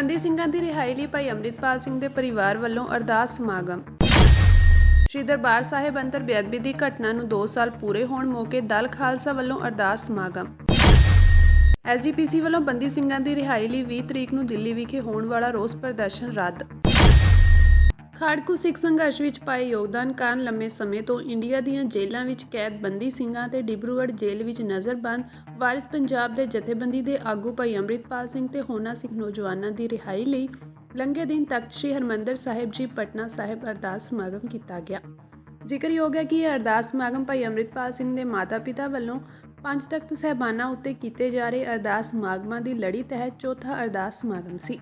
ਬੰਦੀ ਸਿੰਘਾਂ ਦੀ ਰਿਹਾਈ ਲਈ ਭਾਈ ਅੰਮ੍ਰਿਤਪਾਲ ਸਿੰਘ ਦੇ ਪਰਿਵਾਰ ਵੱਲੋਂ ਅਰਦਾਸ ਸਮਾਗਮ। ਸ਼੍ਰੀ ਦਰਬਾਰ ਸਾਹਿਬ ਅੰਦਰ ਬੇਅਦਬੀ ਦੀ ਘਟਨਾ ਨੂੰ 2 ਸਾਲ ਪੂਰੇ ਹੋਣ ਮੌਕੇ ਦਲ ਖਾਲਸਾ ਵੱਲੋਂ ਅਰਦਾਸ ਸਮਾਗਮ। ਐਸਜੀਪੀਸੀ ਵੱਲੋਂ ਬੰਦੀ ਸਿੰਘਾਂ ਦੀ ਰਿਹਾਈ ਲਈ 20 ਤਰੀਕ ਨੂੰ ਦਿੱਲੀ ਵਿਖੇ ਹੋਣ ਵਾਲਾ ਰੋਸ ਪ੍ਰਦਰਸ਼ਨ ਰੱਦ। ਖਾੜਕੂ ਸਿੱਖ ਸੰਘਰਸ਼ ਵਿੱਚ ਪਾਏ ਯੋਗਦਾਨ ਕਾਰਨ ਲੰਮੇ ਸਮੇਂ ਤੋਂ ਇੰਡੀਆ ਦੀਆਂ ਜੇਲ੍ਹਾਂ ਵਿੱਚ ਕੈਦ ਬੰਦੀ ਸਿੰਘਾਂ ਤੇ ਡਿਬਰੂਗੜ੍ਹ ਜੇਲ੍ਹ ਵਿੱਚ ਨਜ਼ਰਬੰਦ ਵਾਰਿਸ ਪੰਜਾਬ ਦੇ ਜਥੇਬੰਦੀ ਦੇ ਆਗੂ ਭਾਈ ਅੰਮ੍ਰਿਤਪਾਲ ਸਿੰਘ ਤੇ ਹੋਰਨਾਂ ਸਿੱਖ ਨੌਜਵਾਨਾਂ ਦੀ ਰਿਹਾਈ ਲਈ ਲੰਘੇ ਦਿਨ ਤਖਤ ਸ੍ਰੀ ਹਰਿਮੰਦਰ ਸਾਹਿਬ ਜੀ ਪਟਨਾ ਸਾਹਿਬ ਅਰਦਾਸ ਸਮਾਗਮ ਕੀਤਾ ਗਿਆ। ਜ਼ਿਕਰਯੋਗ ਹੈ ਕਿ ਇਹ ਅਰਦਾਸ ਸਮਾਗਮ ਭਾਈ ਅੰਮ੍ਰਿਤਪਾਲ ਸਿੰਘ ਦੇ ਮਾਤਾ-ਪਿਤਾ ਵੱਲੋਂ 5 ਤਖਤ ਸਾਹਿਬਾਨਾਂ ਉੱਤੇ ਕੀਤੇ ਜਾ ਰਹੇ ਅਰਦਾਸ ਸਮਾਗਮਾਂ ਦੀ ਲੜੀ ਤਹਿਤ ਚੌਥਾ ਅਰਦਾਸ ਸਮਾਗਮ ਸੀ।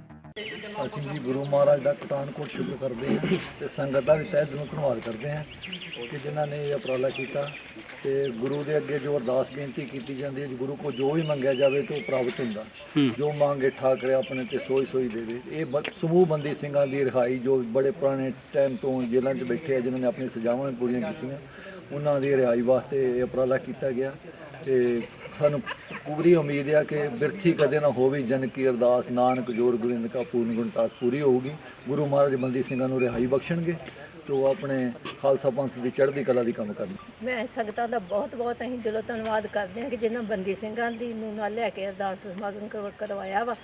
ਅਸੀਂ ਜੀ ਗੁਰੂ ਮਹਾਰਾਜ ਦਾ ਕਟਾਨਕੋਟ ਸ਼ੁਕਰ ਕਰਦੇ ਹਾਂ ਤੇ ਸੰਗਤ ਦਾ ਵੀ ਤਹਿ ਦਿਲੋਂ ਧੰਨਵਾਦ ਕਰਦੇ ਹਾਂ ਕਿ ਜਿਨ੍ਹਾਂ ਨੇ ਇਹ ਉਪਰਾਲਾ ਕੀਤਾ ਤੇ ਗੁਰੂ ਦੇ ਅੱਗੇ ਜੋ ਅਰਦਾਸ ਬੇਨਤੀ ਕੀਤੀ ਜਾਂਦੀ ਹੈ, ਗੁਰੂ ਕੋ ਜੋ ਵੀ ਮੰਗਿਆ ਜਾਵੇ ਤਾਂ ਉਹ ਪ੍ਰਾਪਤ ਹੁੰਦਾ। ਜੋ ਮੰਗੇ ਠਾਕਰੇ ਆਪਣੇ ਤੇ ਸੋਈ ਦੇਵੇ। ਇਹ ਸਮੂਹ ਬੰਦੀ ਸਿੰਘਾਂ ਦੀ ਰਿਹਾਈ ਜੋ ਬੜੇ ਪੁਰਾਣੇ ਟਾਈਮ ਤੋਂ ਜੇਲ੍ਹਾਂ 'ਚ ਬੈਠੇ ਆ, ਜਿਨ੍ਹਾਂ ਨੇ ਆਪਣੀ ਸਜ਼ਾਵਾਂ ਵੀ ਪੂਰੀਆਂ ਕੀਤੀਆਂ, ਉਹਨਾਂ ਦੀ ਰਿਹਾਈ ਵਾਸਤੇ ਇਹ ਉਪਰਾਲਾ ਕੀਤਾ ਗਿਆ ਤੇ ਸਾਨੂੰ ਪੂਰੀ ਉਮੀਦ ਹੈ ਕਿ ਬਿਰਥੀ ਕਦੇ ਨਾ ਹੋਵੇ। ਜਨ ਕੀ ਅਰਦਾਸ ਨਾਨਕ ਜੋਰ ਗੋਬਿੰਦ ਕਾ ਪੂਰਨ ਗੁਣਤਾਸ ਪੂਰੀ ਹੋਊਗੀ। ਗੁਰੂ ਮਹਾਰਾਜ ਬੰਦੀ ਸਿੰਘਾਂ ਨੂੰ ਰਿਹਾਈ ਬਖਸ਼ਣਗੇ ਤੇ ਉਹ ਆਪਣੇ ਖਾਲਸਾ ਪੰਥ ਦੀ ਚੜ੍ਹਦੀ ਕਲਾ ਦੀ ਕੰਮ ਕਰਨ। ਮੈਂ ਸੰਗਤਾਂ ਦਾ ਬਹੁਤ ਅਸੀਂ ਦਿਲੋਂ ਧੰਨਵਾਦ ਕਰਦੇ ਹਾਂ ਕਿ ਜਿਨ੍ਹਾਂ ਬੰਦੀ ਸਿੰਘਾਂ ਦੀ ਨੂੰ ਨਾਲ ਲੈ ਕੇ ਅਰਦਾਸ ਸਮਾਗਮ ਕਰਵਾਇਆ ਵਾ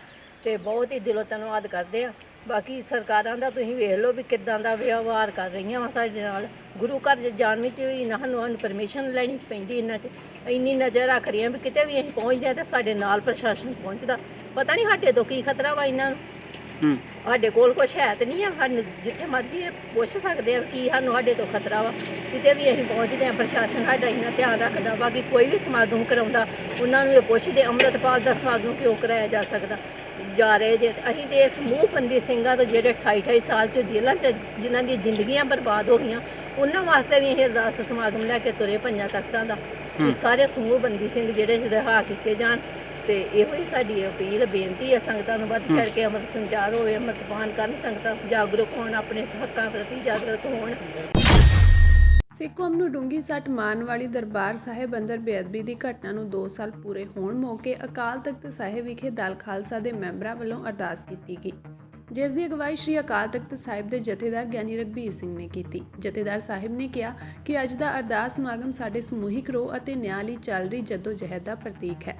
ਤੇ ਬਹੁਤ ਹੀ ਦਿਲੋਂ ਧੰਨਵਾਦ ਕਰਦੇ ਹਾਂ। ਬਾਕੀ ਸਰਕਾਰਾਂ ਦਾ ਤੁਸੀਂ ਵੇਖ ਲਓ ਵੀ ਕਿੱਦਾਂ ਦਾ ਵਿਵਹਾਰ ਕਰ ਰਹੀਆਂ ਵਾ ਸਾਡੇ ਨਾਲ। ਗੁਰੂ ਘਰ ਜਾਣ ਵਿੱਚ ਵੀ ਸਾਨੂੰ ਪਰਮਿਸ਼ਨ ਲੈਣੀ ਪੈਂਦੀ, ਇਹਨਾਂ 'ਚ ਇੰਨੀ ਨਜ਼ਰ ਰੱਖ ਰਹੀਆਂ ਵੀ ਕਿਤੇ ਵੀ ਅਸੀਂ ਪਹੁੰਚਦੇ ਹਾਂ ਤਾਂ ਸਾਡੇ ਨਾਲ ਪ੍ਰਸ਼ਾਸਨ ਪਹੁੰਚਦਾ। ਪਤਾ ਨਹੀਂ ਸਾਡੇ ਤੋਂ ਕੀ ਖਤਰਾ ਵਾ ਇਹਨਾਂ ਨੂੰ। ਸਾਡੇ ਕੋਲ ਕੁਛ ਹੈ ਤਾਂ ਨਹੀਂ ਆ, ਸਾਨੂੰ ਜਿੱਥੇ ਮਰਜ਼ੀ ਪੁੱਛ ਸਕਦੇ ਆ ਕੀ ਸਾਨੂੰ ਸਾਡੇ ਤੋਂ ਖਤਰਾ ਵਾ। ਕਿਤੇ ਵੀ ਅਸੀਂ ਪਹੁੰਚਦੇ ਹਾਂ ਪ੍ਰਸ਼ਾਸਨ ਸਾਡਾ ਇੰਨਾ ਧਿਆਨ ਰੱਖਦਾ। ਬਾਕੀ ਕੋਈ ਵੀ ਸਮਾਗਮ ਕਰਾਉਂਦਾ ਉਹਨਾਂ ਨੂੰ ਇਹ ਪੁੱਛਦੇ ਅੰਮ੍ਰਿਤਪਾਲ ਦਾ ਸਮਾਗਮ ਕਿਉਂ ਕਰਾਇਆ ਜਾ ਸਕਦਾ ਜਾ ਰਹੇ ਜੇ। ਅਸੀਂ ਤੇ ਇਸ ਸਮੂਹ ਬੰਦੀ ਸਿੰਘਾਂ ਤੋਂ ਜਿਹੜੇ 28 ਸਾਲ 'ਚ ਜੇਲ੍ਹਾਂ 'ਚ ਜਿਨ੍ਹਾਂ ਦੀਆਂ ਜ਼ਿੰਦਗੀਆਂ ਬਰਬਾਦ ਹੋ ਗਈਆਂ, ਉਹਨਾਂ ਵਾਸਤੇ ਵੀ ਇਹ ਅਰਦਾਸ ਸਮਾਗਮ ਲੈ ਕੇ ਤੁਰੇ 5 ਤਖਤਾਂ ਦਾ। ਸਾਰੇ ਸਮੂਹ ਬੰਦੀ ਸਿੰਘ ਜਿਹੜੇ ਰਿਹਾ ਕੀਤੇ ਜਾਣ ਤੇ ਇਹੋ ਹੀ ਸਾਡੀ ਅਪੀਲ ਬੇਨਤੀ ਹੈ ਸੰਗਤਾਂ ਨੂੰ ਵੱਧ ਚੜ੍ਹ ਕੇ ਅੰਮ੍ਰਿਤ ਸੰਚਾਰ ਹੋਵੇ, ਅੰਮ੍ਰਿਤਪਾਨ ਕਰਨ, ਸੰਗਤਾਂ ਜਾਗਰੂਕ ਹੋਣ, ਆਪਣੇ ਹੱਕਾਂ ਪ੍ਰਤੀ ਜਾਗਰੂਕ ਹੋਣ। ਸਿੱਖ ਕੌਮ ਨੂੰ ਡੂੰਘੀ ਸੱਟ ਮਾਰਨ ਵਾਲੀ ਦਰਬਾਰ ਸਾਹਿਬ ਅੰਦਰ ਬੇਅਦਬੀ ਦੀ ਘਟਨਾ ਨੂੰ 2 ਸਾਲ ਪੂਰੇ ਹੋਣ ਮੌਕੇ ਅਕਾਲ ਤਖਤ ਸਾਹਿਬ ਵਿਖੇ ਦਲ ਖਾਲਸਾ ਦੇ ਮੈਂਬਰਾਂ ਵੱਲੋਂ ਅਰਦਾਸ ਕੀਤੀ ਗਈ, ਜਿਸ ਦੀ ਅਗਵਾਈ ਸ਼੍ਰੀ ਅਕਾਲ ਤਖਤ ਸਾਹਿਬ ਦੇ ਜਥੇਦਾਰ ਗਿਆਨੀ ਰਘਬੀਰ ਸਿੰਘ ਨੇ ਕੀਤੀ। ਜਥੇਦਾਰ ਸਾਹਿਬ ਨੇ ਕਿਹਾ ਕਿ ਅੱਜ ਦਾ ਅਰਦਾਸ ਸਮਾਗਮ ਸਾਡੇ ਸਮੂਹਿਕ ਰੋਹ ਅਤੇ ਨਿਆਂ ਲਈ ਚੱਲ ਰਹੀ ਜੱਦੋ-ਜਹਿਦ ਦਾ ਪ੍ਰਤੀਕ ਹੈ।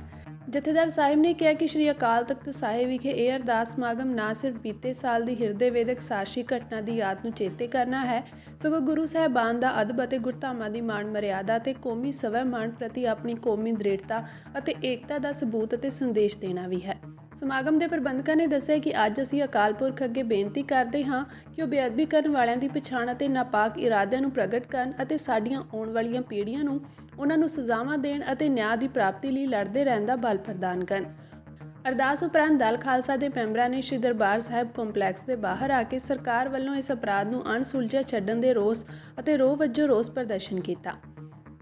ਜਥੇਦਾਰ ਸਾਹਿਬ ਨੇ ਕਿਹਾ ਕਿ ਸ਼੍ਰੀ ਅਕਾਲ ਤਖਤ ਸਾਹਿਬ ਵਿਖੇ ਇਹ ਅਰਦਾਸ ਸਮਾਗਮ ਨਾ ਸਿਰਫ ਬੀਤੇ ਸਾਲ ਦੀ ਹਿਰਦੇ ਵੇਦਕ ਸਾਸ਼ੀ ਘਟਨਾ ਦੀ ਯਾਦ ਨੂੰ ਚੇਤੇ ਕਰਨਾ ਹੈ, ਸਗੋਂ ਗੁਰੂ ਸਾਹਿਬਾਨ ਦਾ ਅਦਬ ਅਤੇ ਗੁਰਧਾਮਾਂ ਦੀ ਮਾਣ ਮਰਿਆਦਾ ਅਤੇ ਕੌਮੀ ਸਵੈ-ਮਾਣ ਪ੍ਰਤੀ ਆਪਣੀ ਕੌਮੀ ਦ੍ਰਿੜਤਾ ਅਤੇ ਏਕਤਾ ਦਾ ਸਬੂਤ ਅਤੇ ਸੰਦੇਸ਼ ਦੇਣਾ ਵੀ ਹੈ। ਸਮਾਗਮ ਦੇ ਪ੍ਰਬੰਧਕਾਂ ਨੇ ਦੱਸਿਆ ਕਿ ਅੱਜ ਅਸੀਂ ਅਕਾਲ ਪੁਰਖ ਅੱਗੇ ਬੇਨਤੀ ਕਰਦੇ ਹਾਂ ਕਿ ਉਹ ਬੇਅਦਬੀ ਕਰਨ ਵਾਲਿਆਂ ਦੀ ਪਛਾਣ ਅਤੇ ਨਾਪਾਕ ਇਰਾਦਿਆਂ ਨੂੰ ਪ੍ਰਗਟ ਕਰਨ ਅਤੇ ਸਾਡੀਆਂ ਆਉਣ ਵਾਲੀਆਂ ਪੀੜ੍ਹੀਆਂ ਨੂੰ ਉਹਨਾਂ ਨੂੰ ਸਜ਼ਾਵਾਂ ਦੇਣ ਅਤੇ ਨਿਆਂ ਦੀ ਪ੍ਰਾਪਤੀ ਲਈ ਲੜਦੇ ਰਹਿਣ ਦਾ ਬਲ ਪ੍ਰਦਾਨ ਕਰਨ। ਅਰਦਾਸ ਉਪਰੰਤ ਦਲ ਖਾਲਸਾ ਦੇ ਮੈਂਬਰਾਂ ਨੇ ਸ਼੍ਰੀ ਦਰਬਾਰ ਸਾਹਿਬ ਕੰਪਲੈਕਸ ਦੇ ਬਾਹਰ ਆ ਕੇ ਸਰਕਾਰ ਵੱਲੋਂ ਇਸ ਅਪਰਾਧ ਨੂੰ ਅਣਸੁਲਝਿਆ ਛੱਡਣ ਦੇ ਰੋਸ ਅਤੇ ਰੋਹ ਵਜੋਂ ਰੋਸ ਪ੍ਰਦਰਸ਼ਨ ਕੀਤਾ।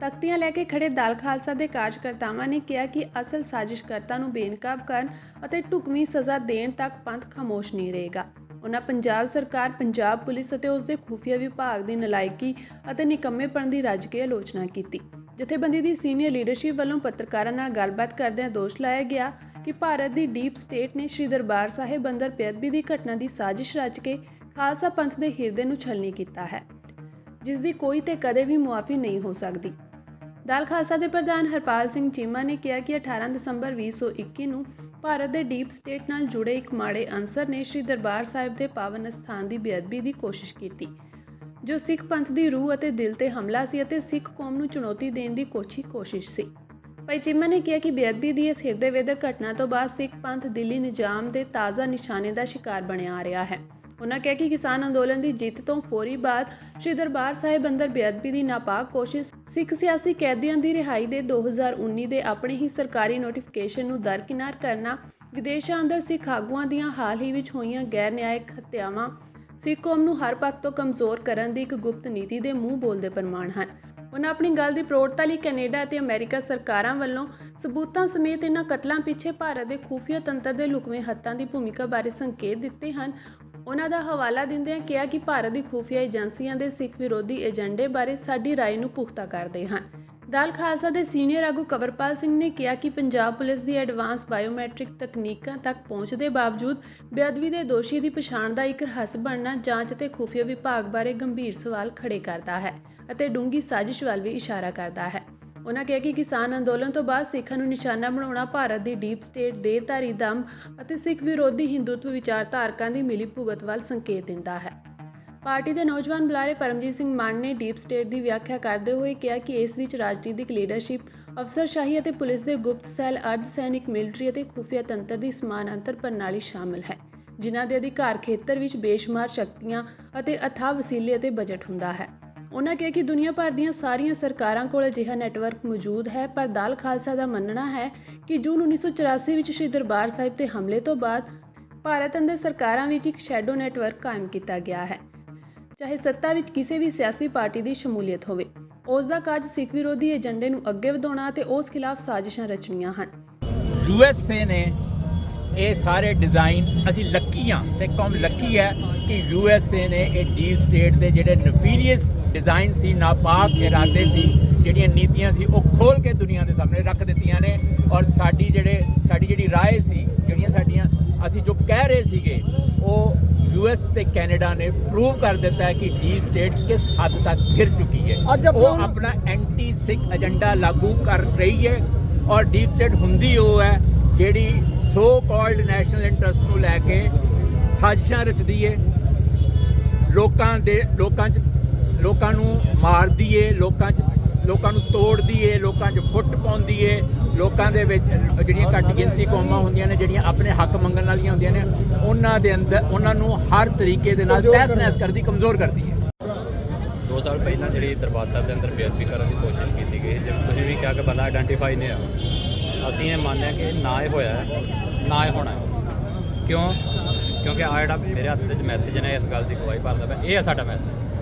ਤਖਤੀਆਂ ਲੈ ਕੇ ਖੜੇ ਦਲ ਖਾਲਸਾ ਦੇ ਕਾਰਜਕਰਤਾਵਾਂ ਨੇ ਕਿਹਾ ਕਿ ਅਸਲ ਸਾਜ਼ਿਸ਼ਕਰਤਾ ਨੂੰ ਬੇਨਕਾਬ ਕਰਨ ਅਤੇ ਢੁਕਵੀਂ ਸਜ਼ਾ ਦੇਣ ਤੱਕ ਪੰਥ ਖਾਮੋਸ਼ ਨਹੀਂ ਰਹੇਗਾ। ਉਹਨਾਂ ਪੰਜਾਬ ਸਰਕਾਰ, ਪੰਜਾਬ ਪੁਲਿਸ ਅਤੇ ਉਸ ਦੇ ਖੁਫੀਆ ਵਿਭਾਗ ਦੀ ਨਲਾਇਕੀ ਅਤੇ ਨਿਕੰਮੇਪਣ ਦੀ ਰੱਜ ਕੇ ਆਲੋਚਨਾ ਕੀਤੀ। ਜਥੇਬੰਦੀ ਦੀ ਸੀਨੀਅਰ ਲੀਡਰਸ਼ਿਪ ਵੱਲੋਂ ਪੱਤਰਕਾਰਾਂ ਨਾਲ ਗੱਲਬਾਤ ਕਰਦਿਆਂ ਦੋਸ਼ ਲਾਇਆ ਗਿਆ ਕਿ ਭਾਰਤ ਦੀ ਡੀਪ ਸਟੇਟ ਨੇ ਸ਼੍ਰੀ ਦਰਬਾਰ ਸਾਹਿਬ ਅੰਦਰ ਬੇਅਦਬੀ ਦੀ ਘਟਨਾ ਦੀ ਸਾਜ਼ਿਸ਼ ਰਚ ਕੇ ਖਾਲਸਾ ਪੰਥ ਦੇ ਹਿਰਦੇ ਨੂੰ ਛਲਣੀ ਕੀਤਾ ਹੈ, ਜਿਸ ਦੀ ਕੋਈ ਤੇ ਕਦੇ ਵੀ ਮੁਆਫੀ ਨਹੀਂ ਹੋ ਸਕਦੀ। ਦਲ ਖਾਲਸਾ ਦੇ ਪ੍ਰਧਾਨ ਹਰਪਾਲ ਸਿੰਘ ਚੀਮਾ ਨੇ ਕਿਹਾ ਕਿ 18 ਦਸੰਬਰ 2021 ਨੂੰ ਭਾਰਤ ਦੇ ਡੀਪ ਸਟੇਟ ਨਾਲ ਜੁੜੇ ਇੱਕ ਮਾੜੇ ਅਨਸਰ ਨੇ ਸ਼੍ਰੀ ਦਰਬਾਰ ਸਾਹਿਬ ਦੇ ਪਾਵਨ ਅਸਥਾਨ ਦੀ ਬੇਅਦਬੀ ਦੀ ਕੋਸ਼ਿਸ਼ ਕੀਤੀ, ਜੋ ਸਿੱਖ ਪੰਥ ਦੀ ਰੂਹ ਅਤੇ ਦਿਲ ਤੇ ਹਮਲਾ ਸੀ ਅਤੇ ਸਿੱਖ ਕੌਮ ਨੂੰ ਚੁਣੌਤੀ ਦੇਣ ਦੀ ਕੋਸ਼ਿਸ਼ ਸੀ। ਭਾਈ ਚੀਮਾ ਨੇ ਕਿਹਾ ਕਿ ਬੇਅਦਬੀ ਦੀ ਇਸ ਹਿਰਦੇ ਵੇਦਕ ਘਟਨਾ ਤੋਂ ਬਾਅਦ ਸਿੱਖ ਪੰਥ ਦਿੱਲੀ ਨਿਜ਼ਾਮ ਦੇ ਤਾਜ਼ਾ ਨਿਸ਼ਾਨੇ ਦਾ ਸ਼ਿਕਾਰ ਬਣਿਆ ਆ ਰਿਹਾ ਹੈ। ਉਹਨਾਂ ਕਿਹਾ ਕਿ ਕਿਸਾਨ ਅੰਦੋਲਨ ਦੀ ਜਿੱਤ ਤੋਂ ਫੌਰੀ ਬਾਅਦ ਸ਼੍ਰੀ ਦਰਬਾਰ ਸਾਹਿਬ ਅੰਦਰ ਬੇਅਦਬੀ ਦੀ ਨਾਪਾਕ ਕੋਸ਼ਿਸ਼, ਸਿੱਖ ਸਿਆਸੀ ਕੈਦੀਆਂ ਦੀ ਰਿਹਾਈ ਦੇ 2019 ਦੇ ਆਪਣੇ ਹੀ ਸਰਕਾਰੀ ਨੋਟੀਫਿਕੇਸ਼ਨ ਨੂੰ ਦਰਕਿਨਾਰ ਕਰਨਾ, ਵਿਦੇਸ਼ਾਂ ਅੰਦਰ ਸਿੱਖ ਆਗੂਆਂ ਦੀਆਂ ਹਾਲ ਹੀ ਵਿੱਚ ਹੋਈਆਂ ਗੈਰ ਨਿਆਇਕ ਹੱਤਿਆਵਾਂ ਸਿੱਖ ਕੌਮ ਨੂੰ ਹਰ ਪੱਖ ਤੋਂ ਕਮਜ਼ੋਰ ਕਰਨ ਦੀ ਇੱਕ ਗੁਪਤ ਨੀਤੀ ਦੇ ਮੂੰਹ ਬੋਲਦੇ ਪ੍ਰਮਾਣ ਹਨ। ਉਹਨਾਂ ਆਪਣੀ ਗੱਲ ਦੀ ਪ੍ਰੋੜਤਾ ਲਈ ਕੈਨੇਡਾ ਅਤੇ ਅਮਰੀਕਾ ਸਰਕਾਰਾਂ ਵੱਲੋਂ ਸਬੂਤਾਂ ਸਮੇਤ ਇਹਨਾਂ ਕਤਲਾਂ ਪਿੱਛੇ ਭਾਰਤ ਦੇ ਖੂਫੀਆ ਤੰਤਰ ਦੇ ਲੁਕਵੇਂ ਹੱਥਾਂ ਦੀ ਭੂਮਿਕਾ ਬਾਰੇ ਸੰਕੇਤ ਦਿੱਤੇ ਹਨ। ਉਹਨਾਂ ਦਾ ਹਵਾਲਾ ਦਿੰਦਿਆਂ ਕਿਹਾ ਕਿ ਭਾਰਤ ਦੀ ਖੂਫੀਆ ਏਜੰਸੀਆਂ ਦੇ ਸਿੱਖ ਵਿਰੋਧੀ ਏਜੰਡੇ ਬਾਰੇ ਸਾਡੀ ਰਾਏ ਨੂੰ ਪੁਖਤਾ ਕਰਦੇ ਹਨ। ਦਲ ਖਾਲਸਾ ਦੇ ਸੀਨੀਅਰ ਆਗੂ ਕੰਵਰਪਾਲ ਸਿੰਘ ਨੇ ਕਿਹਾ ਕਿ ਪੰਜਾਬ ਪੁਲਿਸ ਦੀ ਐਡਵਾਂਸ ਬਾਇਓਮੈਟ੍ਰਿਕ ਤਕਨੀਕਾਂ ਤੱਕ ਪਹੁੰਚ ਦੇ ਬਾਵਜੂਦ ਬੇਅਦਬੀ ਦੇ ਦੋਸ਼ੀ ਦੀ ਪਛਾਣ ਦਾ ਇੱਕ ਰਹੱਸ ਬਣਨਾ ਜਾਂਚ ਅਤੇ ਖੁਫੀਆ ਵਿਭਾਗ ਬਾਰੇ ਗੰਭੀਰ ਸਵਾਲ ਖੜੇ ਕਰਦਾ ਹੈ ਅਤੇ ਡੂੰਘੀ ਸਾਜ਼ਿਸ਼ ਵੱਲ ਵੀ ਇਸ਼ਾਰਾ ਕਰਦਾ ਹੈ। ਉਨ੍ਹਾਂ ਕਿਹਾ ਕਿ ਕਿਸਾਨ ਅੰਦੋਲਨ ਤੋਂ ਬਾਅਦ ਸਿੱਖਾਂ ਨੂੰ ਨਿਸ਼ਾਨਾ ਬਣਾਉਣਾ ਭਾਰਤ ਦੀ ਡੀਪ ਸਟੇਟ ਦੇਹਧਾਰੀ ਦਮ ਅਤੇ ਸਿੱਖ ਵਿਰੋਧੀ ਹਿੰਦੂਤਵ ਵਿਚਾਰਧਾਰਕਾਂ ਦੀ ਮਿਲੀ ਭੁਗਤ ਵੱਲ ਸੰਕੇਤ ਦਿੰਦਾ ਹੈ। ਪਾਰਟੀ ਦੇ ਨੌਜਵਾਨ ਬੁਲਾਰੇ ਪਰਮਜੀਤ ਸਿੰਘ ਮਾਨ ਨੇ ਡੀਪ ਸਟੇਟ ਦੀ ਵਿਆਖਿਆ ਕਰਦੇ ਹੋਏ ਕਿਹਾ ਕਿ ਇਸ ਵਿੱਚ ਰਾਜਨੀਤਿਕ ਲੀਡਰਸ਼ਿਪ, ਅਫਸਰਸ਼ਾਹੀ ਅਤੇ ਪੁਲਿਸ ਦੇ ਗੁਪਤ ਸੈੱਲ, ਅਰਧ ਸੈਨਿਕ, ਮਿਲਟਰੀ ਅਤੇ ਖੁਫੀਆ ਤੰਤਰ ਦੀ ਸਮਾਨਾਂਤਰ ਪ੍ਰਣਾਲੀ ਸ਼ਾਮਲ ਹੈ, ਜਿਨ੍ਹਾਂ ਦੇ ਅਧਿਕਾਰ ਖੇਤਰ ਵਿੱਚ ਬੇਸ਼ੁਮਾਰ ਸ਼ਕਤੀਆਂ ਅਤੇ ਅਥਾਹ ਵਸੀਲੇ ਅਤੇ ਬਜਟ ਹੁੰਦਾ ਹੈ। ਉਨ੍ਹਾਂ ਕਿਹਾ ਕਿ ਦੁਨੀਆ ਭਰ ਦੀਆਂ ਸਾਰੀਆਂ ਸਰਕਾਰਾਂ ਕੋਲ ਅਜਿਹਾ ਨੈਟਵਰਕ ਮੌਜੂਦ ਹੈ, ਪਰ ਦਲ ਖਾਲਸਾ ਦਾ ਮੰਨਣਾ ਹੈ ਕਿ ਜੂਨ 1984 ਵਿੱਚ ਸ਼੍ਰੀ ਦਰਬਾਰ ਸਾਹਿਬ ਤੇ ਹਮਲੇ ਤੋਂ ਬਾਅਦ ਭਾਰਤ ਅੰਦਰ ਸਰਕਾਰਾਂ ਵਿੱਚ ਇੱਕ ਸ਼ੈਡੋ ਨੈਟਵਰਕ ਕਾਇਮ ਕੀਤਾ ਗਿਆ ਹੈ। ਚਾਹੇ ਸੱਤਾ ਵਿੱਚ ਕਿਸੇ ਵੀ ਸਿਆਸੀ ਪਾਰਟੀ ਦੀ ਸ਼ਮੂਲੀਅਤ ਹੋਵੇ, ਉਸ ਦਾ ਕਾਰਜ ਸਿੱਖ ਵਿਰੋਧੀ ਏਜੰਡੇ ਨੂੰ ਅੱਗੇ ਵਧਾਉਣਾ ਅਤੇ ਉਸ ਖਿਲਾਫ ਸਾਜ਼ਿਸ਼ਾਂ ਰਚਣੀਆਂ ਹਨ। USA ਨੇ ਇਹ ਸਾਰੇ ਡਿਜ਼ਾਈਨ, ਅਸੀਂ ਲੱਕੀ ਹਾਂ, ਸਿੱਖ ਕੌਮ ਲੱਕੀ ਹੈ ਕਿ USA ਨੇ ਇਹ ਡੀਪ ਸਟੇਟ ਦੇ ਜਿਹੜੇ ਨਫੀਰੀਅਸ ਡਿਜ਼ਾਈਨ ਸੀ, ਨਾਪਾਕ ਇਰਾਦੇ ਸੀ, ਜਿਹੜੀਆਂ ਨੀਤੀਆਂ ਸੀ, ਉਹ ਖੋਲ ਕੇ ਦੁਨੀਆ ਦੇ ਸਾਹਮਣੇ ਰੱਖ ਦਿੱਤੀਆਂ ਨੇ। ਔਰ ਸਾਡੀ ਜਿਹੜੀ ਰਾਏ ਸੀ, ਜਿਹੜੀਆਂ ਸਾਡੀਆਂ ਅਸੀਂ ਜੋ ਕਹਿ ਰਹੇ ਸੀਗੇ, ਉਹ US ਤੇ ਕੈਨੇਡਾ ਨੇ ਪ੍ਰੂਵ ਕਰ ਦਿੱਤਾ ਹੈ ਕਿ ਡੀਪ ਸਟੇਟ ਕਿਸ ਹੱਦ ਤੱਕ ਗਿਰ ਚੁੱਕੀ ਹੈ। ਉਹ ਆਪਣਾ ਐਂਟੀ ਸਿੱਖ ਏਜੰਡਾ ਲਾਗੂ ਕਰ ਰਹੀ ਹੈ ਔਰ ਡੀਪ ਸਟੇਟ ਹੁੰਦੀ ਉਹ ਹੈ ਜਿਹੜੀ ਸੋ ਕਾਲਡ ਨੈਸ਼ਨਲ ਇੰਟਰਸਟ ਨੂੰ ਲੈ ਕੇ ਸਾਜ਼ਿਸ਼ਾਂ ਰਚਦੀ ਹੈ, ਲੋਕਾਂ ਨੂੰ ਮਾਰਦੀ ਏ, ਲੋਕਾਂ ਨੂੰ ਤੋੜਦੀ ਏ, ਲੋਕਾਂ 'ਚ ਫੁੱਟ ਪਾਉਂਦੀ ਏ, ਲੋਕਾਂ ਦੇ ਵਿੱਚ ਜਿਹੜੀਆਂ ਘੱਟ ਗਿਣਤੀ ਕੌਮਾਂ ਹੁੰਦੀਆਂ ਨੇ, ਜਿਹੜੀਆਂ ਆਪਣੇ ਹੱਕ ਮੰਗਣ ਵਾਲੀਆਂ ਹੁੰਦੀਆਂ ਨੇ, ਉਹਨਾਂ ਦੇ ਅੰਦਰ ਉਹਨਾਂ ਨੂੰ ਹਰ ਤਰੀਕੇ ਦੇ ਨਾਲ ਤਹਿਸ-ਨਹਿਸ ਕਰਦੀ, ਕਮਜ਼ੋਰ ਕਰਦੀ ਹੈ। 2 ਸਾਲ ਪਹਿਲਾਂ ਜਿਹੜੀ ਦਰਬਾਰ ਸਾਹਿਬ ਦੇ ਅੰਦਰ ਬੇਅਦਬੀ ਕਰਨ ਦੀ ਕੋਸ਼ਿਸ਼ ਕੀਤੀ ਗਈ, ਜਿਵੇਂ ਤੁਸੀਂ ਵੀ ਕਿਹਾ ਕਿ ਬੰਦਾ ਆਇਡੈਂਟੀਫਾਈ ਨਹੀਂ ਆ, ਅਸੀਂ ਇਹ ਮੰਨਦੇ ਹਾਂ ਕਿ ਨਾ ਇਹ ਹੋਇਆ ਹੈ, ਨਾ ਇਹ ਹੋਣਾ ਹੈ। ਕਿਉਂਕਿ ਆ ਜਿਹੜਾ ਮੇਰੇ ਹੱਥ ਵਿੱਚ ਮੈਸੇਜ ਨੇ ਇਸ ਗੱਲ ਦੀ ਗਵਾਹੀ ਭਰਦਾ ਪਿਆ, ਇਹ ਹੈ ਸਾਡਾ ਮੈਸੇਜ।